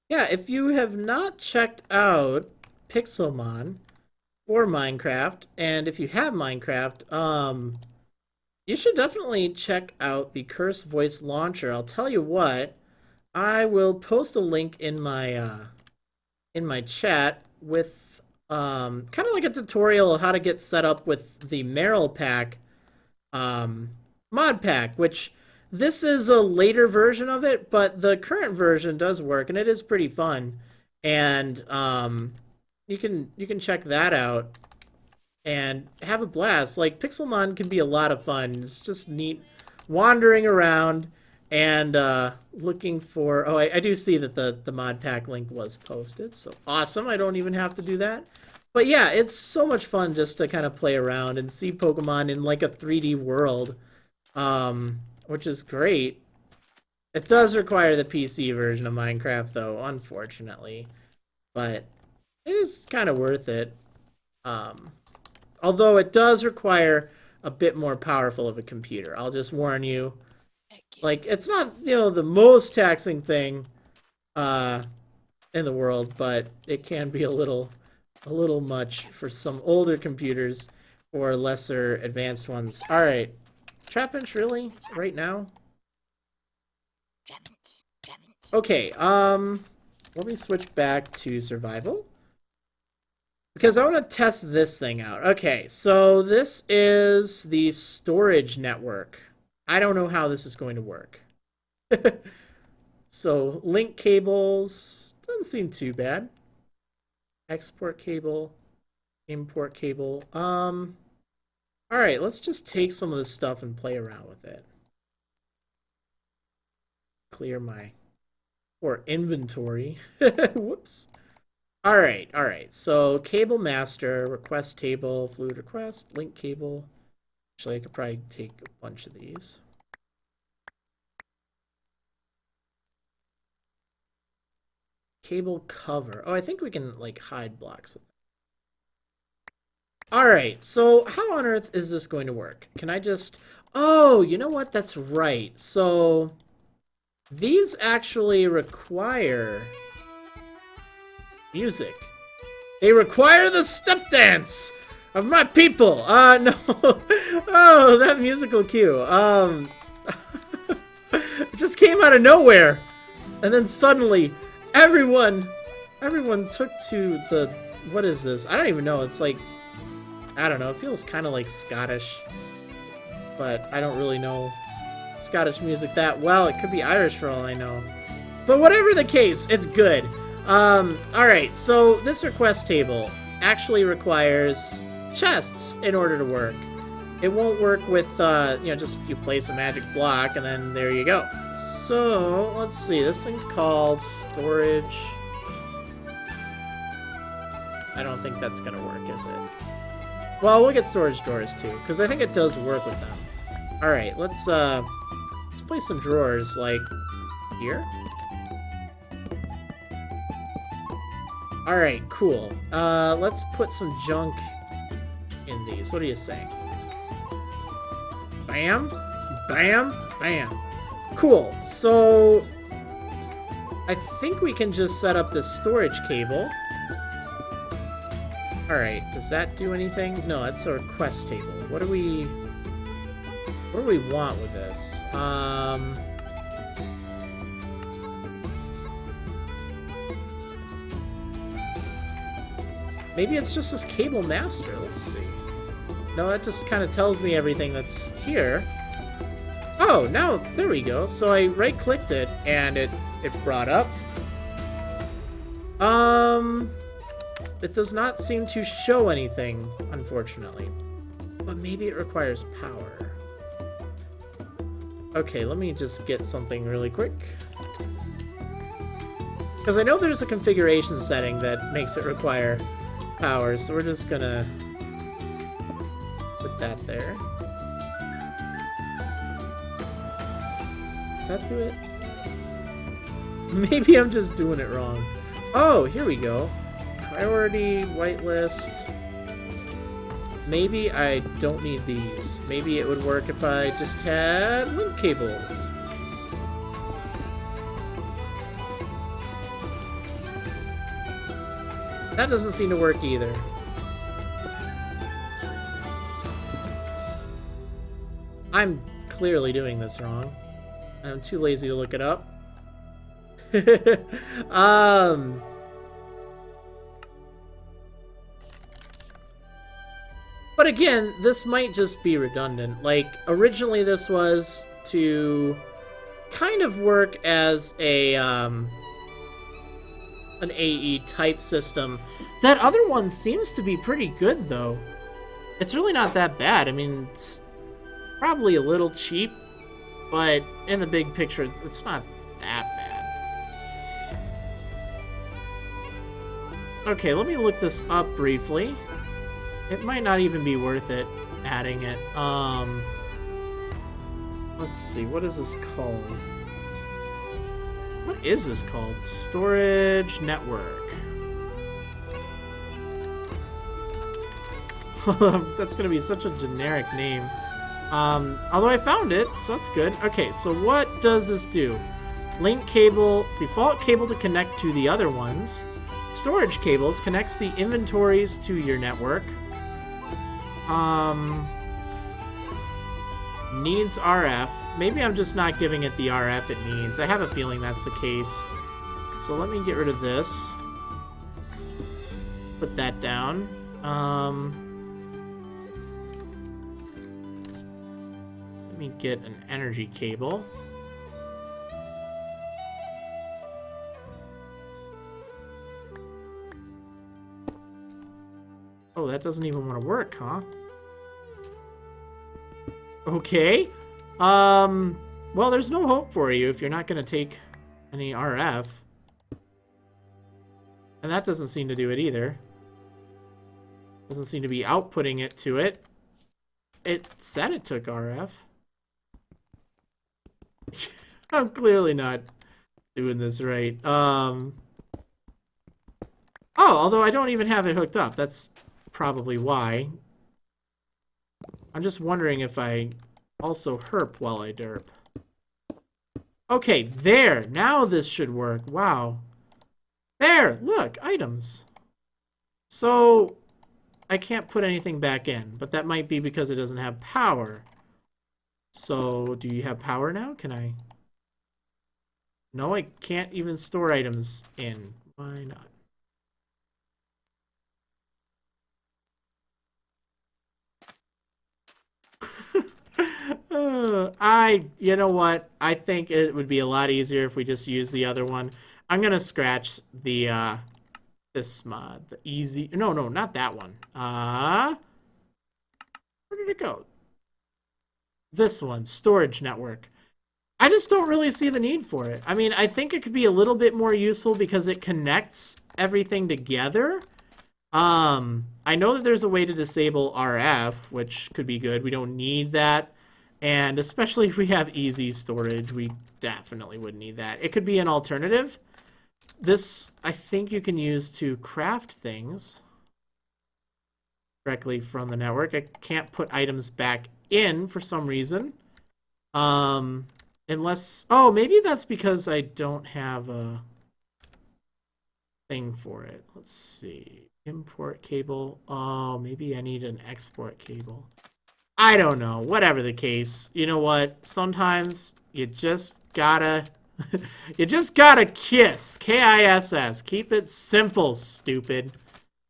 Yeah, if you have not checked out Pixelmon or Minecraft, and if you have Minecraft, you should definitely check out the Curse Voice Launcher. I'll tell you what, I will post a link in my chat with kind of like a tutorial of how to get set up with the Marrilcraft Modpack, which this is a later version of it, but the current version does work, and it is pretty fun. And you can check that out and have a blast. Like, Pixelmon can be a lot of fun. It's just neat wandering around and looking for... Oh, I do see that the Modpack link was posted, so awesome. I don't even have to do that. But yeah, it's so much fun just to kind of play around and see Pokemon in like a 3D world, which is great. It does require the PC version of Minecraft, though, unfortunately. But it is kind of worth it. Although it does require a bit more powerful of a computer. I'll just warn you. Like, it's not, you know, the most taxing thing in the world, but it can be a little much for some older computers or lesser advanced ones. All right. Trapinch, really? Right now? Okay, let me switch back to survival. Because I want to test this thing out. Okay, so this is the storage network. I don't know how this is going to work. So, link cables, doesn't seem too bad. Export cable, import cable. Alright, let's just take some of this stuff and play around with it. Clear my inventory. Whoops. Alright. So, cable master, request table, fluid request, link cable. Actually, I could probably take a bunch of these. Cable cover. Oh, I think we can, like, hide blocks. Alright, so how on earth is this going to work? Can I just... Oh, you know what? That's right. So, these actually require music. They require the step dance of my people. No. Oh, that musical cue. It just came out of nowhere. And then suddenly, everyone took to the... What is this? I don't even know. It's like... I don't know, it feels kind of like Scottish, but I don't really know Scottish music that well. It could be Irish for all I know. But whatever the case, it's good. Alright, so this request table actually requires chests in order to work. It won't work with, you know, just you place a magic block and then there you go. So, let's see, this thing's called storage. I don't think that's gonna work, is it? Well, we'll get storage drawers too, because I think it does work with them. Alright, let's place some drawers, like, here? Alright, cool. Let's put some junk in these. What do you say? Bam, bam, bam. Cool, so... I think we can just set up this storage cable. Alright, does that do anything? No, that's a request table. What do we want with this? Maybe it's just this cable master. Let's see. No, that just kind of tells me everything that's here. Oh, now, there we go. So I right-clicked it, and it brought up. It does not seem to show anything, unfortunately. But maybe it requires power. Okay, let me just get something really quick. Because I know there's a configuration setting that makes it require power, so we're just gonna put that there. Does that do it? Maybe I'm just doing it wrong. Oh, here we go. Priority, whitelist. Maybe I don't need these. Maybe it would work if I just had link cables. That doesn't seem to work either. I'm clearly doing this wrong. I'm too lazy to look it up. But again, this might just be redundant. Like, originally this was to kind of work as a, an AE type system. That other one seems to be pretty good, though. It's really not that bad. I mean, it's probably a little cheap, but in the big picture, it's not that bad. Okay, let me look this up briefly. It might not even be worth it adding it. Let's see, what is this called? What is this called? Storage network. That's gonna be such a generic name. Although I found it, so that's good. Okay, so what does this do? Link cable, default cable to connect to the other ones. Storage cables connects the inventories to your network. Needs RF. Maybe I'm just not giving it the RF it needs. I have a feeling that's the case. So let me get rid of this. Put that down. Let me get an energy cable. Oh, that doesn't even want to work, huh? Okay. Well, there's no hope for you if you're not going to take any RF. And that doesn't seem to do it either. Doesn't seem to be outputting it to it. It said it took RF. I'm clearly not doing this right. Oh, although I don't even have it hooked up. That's probably why. I'm just wondering if I also herp while I derp. Okay, there. Now this should work. Wow. There, look, items. So I can't put anything back in, but that might be because it doesn't have power. So do you have power now? Can I? No, I can't even store items in. Why not? You know what? I think it would be a lot easier if we just use the other one. I'm gonna scratch the, this mod, the easy, no, not that one. Where did it go? This one, storage network. I just don't really see the need for it. I mean, I think it could be a little bit more useful because it connects everything together. I know that there's a way to disable RF, which could be good. We don't need that. And especially if we have easy storage, we definitely would need that. It could be an alternative. This, I think you can use to craft things directly from the network. I can't put items back in for some reason. Unless, oh, maybe that's because I don't have a thing for it. Let's see. Import cable. Oh, maybe I need an export cable. I don't know. Whatever the case. You know what? Sometimes you just gotta you just gotta kiss. K-I-S-S. Keep it simple, stupid.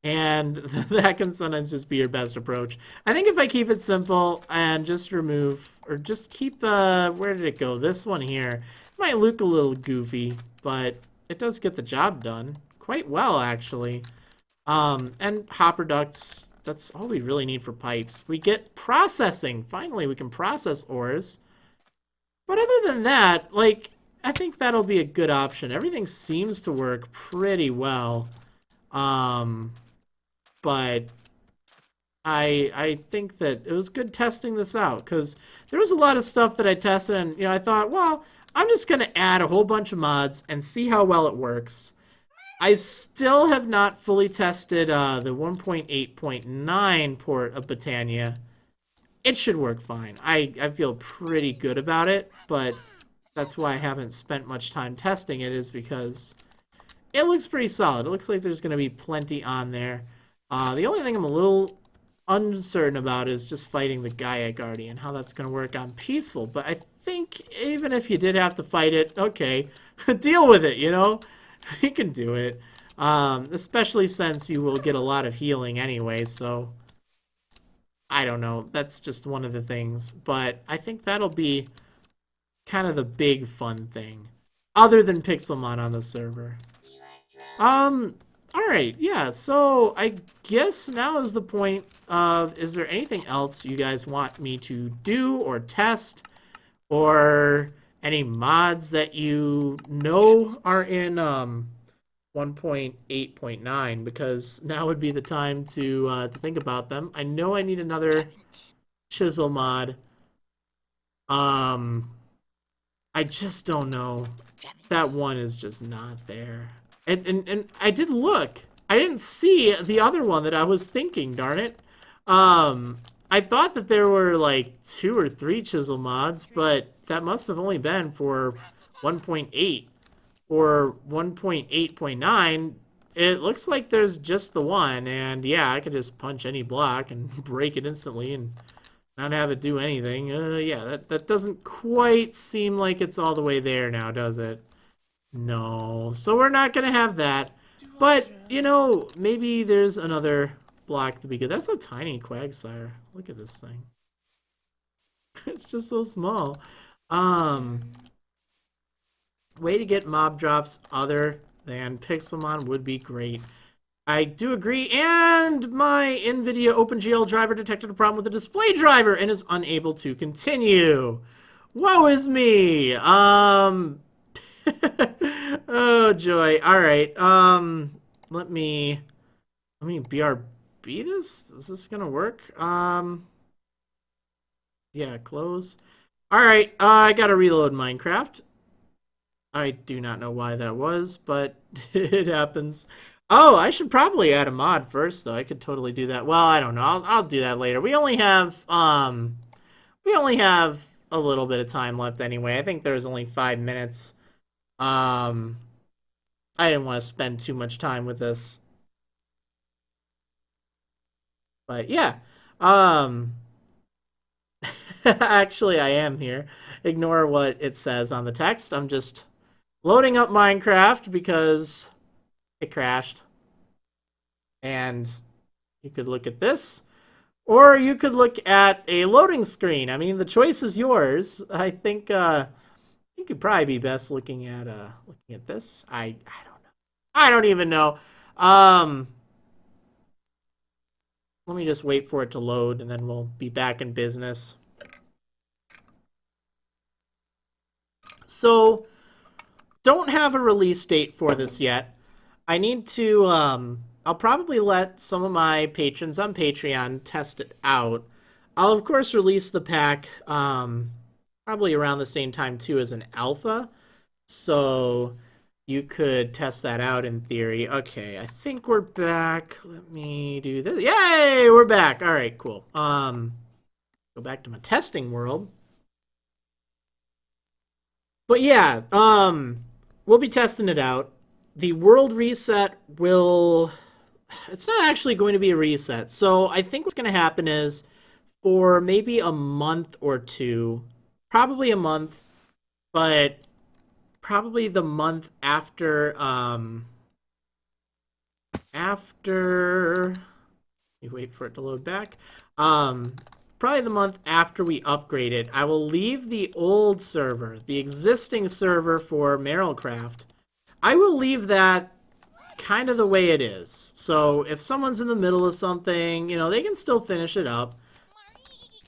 And that can sometimes just be your best approach. I think if I keep it simple and just remove, or just keep the, where did it go? This one here. It might look a little goofy, but it does get the job done quite well, actually. And hopper ducts, that's all we really need for pipes. We get processing. Finally, we can process ores. But other than that, like, I think that'll be a good option. Everything seems to work pretty well. But I think that it was good testing this out, because there was a lot of stuff that I tested, and I thought, well, I'm just gonna add a whole bunch of mods and see how well it works. I still have not fully tested the 1.8.9 port of Patania. It should work fine. I feel pretty good about it, but that's why I haven't spent much time testing it, is because it looks pretty solid. It looks like there's going to be plenty on there. The only thing I'm a little uncertain about is just fighting the Gaia Guardian, how that's going to work on peaceful. But I think even if you did have to fight it, okay, deal with it, you can do it. Especially since you will get a lot of healing anyway, so I don't know. That's just one of the things. But I think that'll be kind of the big fun thing, other than Pixelmon on the server. Alright, yeah, so I guess now is the point of, is there anything else you guys want me to do or test, or any mods that you know are in 1.8.9, because now would be the time to think about them. I know I need another Chisel mod. I just don't know. That one is just not there. And I did look. I didn't see the other one that I was thinking, darn it. I thought that there were like 2 or 3 Chisel mods, but that must have only been for 1.8 or 1.8.9. It looks like there's just the one, and yeah, I could just punch any block and break it instantly and not have it do anything. Yeah, that doesn't quite seem like it's all the way there now, does it? No, so we're not gonna have that. But, maybe there's another block to be good. That's a tiny Quagsire. Look at this thing. It's just so small. Way to get mob drops other than Pixelmon would be great. I do agree, and my NVIDIA OpenGL driver detected a problem with the display driver and is unable to continue. Woe is me! Oh joy. Alright, let me BRB this? Is this gonna work? Yeah, close. Alright, I gotta reload Minecraft. I do not know why that was, but it happens. Oh, I should probably add a mod first, though. I could totally do that. Well, I don't know. I'll do that later. We only have a little bit of time left anyway. I think there's only 5 minutes. I didn't want to spend too much time with this. But yeah. Actually, I am here. Ignore what it says on the text. I'm just loading up Minecraft because it crashed. And you could look at this, or you could look at a loading screen. I mean, the choice is yours. I think you could probably be best looking at this. I don't know. I don't even know. Let me just wait for it to load, and then we'll be back in business. So, don't have a release date for this yet. I need to, I'll probably let some of my patrons on Patreon test it out. I'll, of course, release the pack, probably around the same time, too, as an alpha. So, you could test that out in theory. Okay, I think we're back. Let me do this. Yay, we're back. All right, cool. Go back to my testing world. But yeah, we'll be testing it out. The world reset will... It's not actually going to be a reset. So I think what's going to happen is for maybe a month or two, probably a month, but probably the month after after... You wait for it to load back. Probably the month after we upgrade it, I will leave the old server, the existing server for Marrilcraft. I will leave that kind of the way it is. So if someone's in the middle of something, you know, they can still finish it up.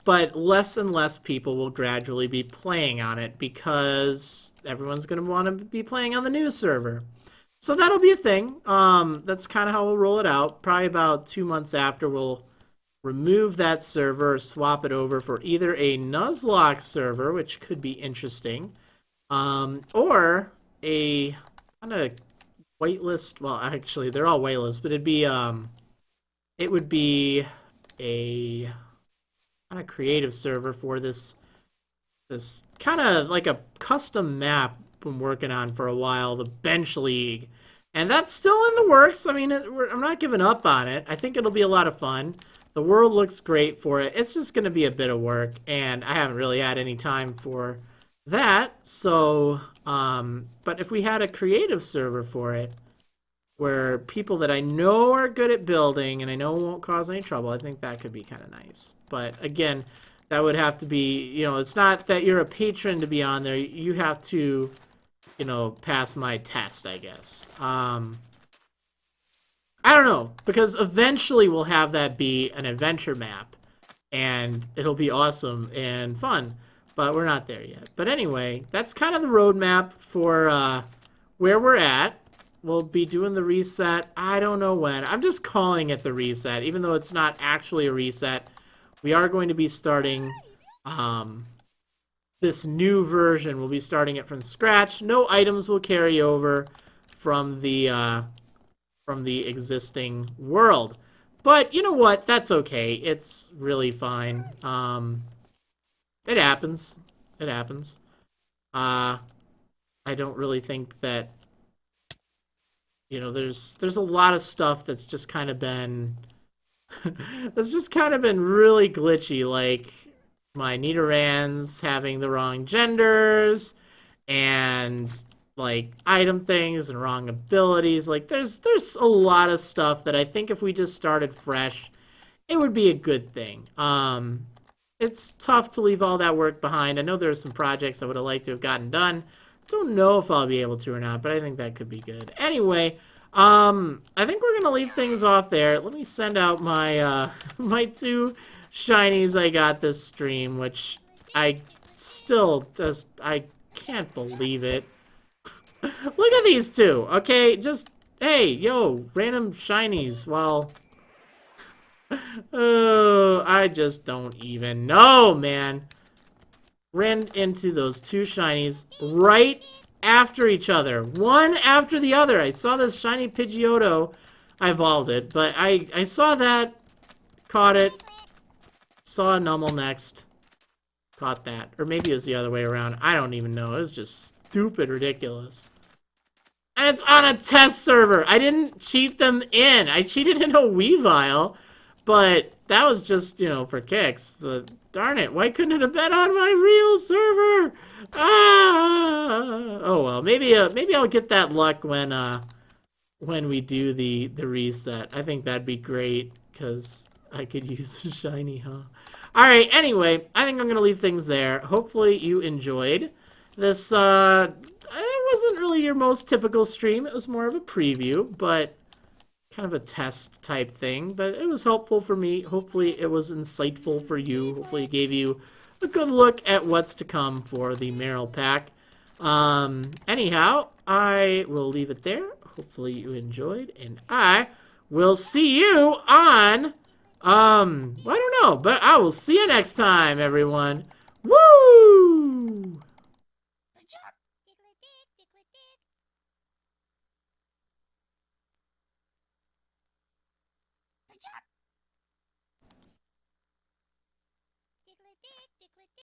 But less and less people will gradually be playing on it because everyone's going to want to be playing on the new server. So that'll be a thing. That's kind of how we'll roll it out. Probably about 2 months after, we'll remove that server, swap it over for either a Nuzlocke server, which could be interesting, or a kind of whitelist. Well, actually, they're all whitelist, but it would be a kind of creative server for this kind of like a custom map been working on for a while, the Bench League. And that's still in the works. I mean, I'm not giving up on it. I think it'll be a lot of fun. The world looks great for it. It's just going to be a bit of work, and I haven't really had any time for that. So, but if we had a creative server for it, where people that I know are good at building and I know won't cause any trouble, I think that could be kind of nice. But again, that would have to be, you know, it's not that you're a patron to be on there. You have to, you know, pass my test, I guess. I don't know, because eventually we'll have that be an adventure map, and it'll be awesome and fun, but we're not there yet. But anyway, that's kind of the roadmap for where we're at. We'll be doing the reset, I don't know when. I'm just calling it the reset, even though it's not actually a reset. We are going to be starting this new version. We'll be starting it from scratch. No items will carry over from the existing world. But you know what? That's okay. It's really fine. It happens. It happens. I don't really think that, you know, there's a lot of stuff that's just kind of been that's just kind of been really glitchy, like my Nidorans having the wrong genders and like item things and wrong abilities. Like there's a lot of stuff that I think if we just started fresh, it would be a good thing. It's tough to leave all that work behind. I know there are some projects I would have liked to have gotten done. Don't know if I'll be able to or not, but I think that could be good. Anyway, I think we're gonna leave things off there. Let me send out my my 2 shinies I got this stream, which I still just I can't believe it. Look at these 2, okay? Just, hey, yo, random shinies. Well, oh, I just don't even know, man. Ran into those 2 shinies right after each other. One after the other. I saw this shiny Pidgeotto. I evolved it, but I saw that, caught it, saw a Numel next, caught that. Or maybe it was the other way around. I don't even know. It was just stupid ridiculous. And it's on a test server. I didn't cheat them in. I cheated in a Weavile, but that was just, you know, for kicks. Darn it, why couldn't it have been on my real server? Ah! Oh well, maybe I'll get that luck when we do the reset. I think that'd be great, because I could use a shiny, huh? Alright, anyway, I think I'm gonna leave things there. Hopefully you enjoyed this. It wasn't really your most typical stream. It was more of a preview, but kind of a test type thing. But it was helpful for me. Hopefully it was insightful for you. Hopefully it gave you a good look at what's to come for the Marriland pack. Anyhow, I will leave it there. Hopefully you enjoyed, and I will see you on, I don't know, but I will see you next time, everyone. Woo!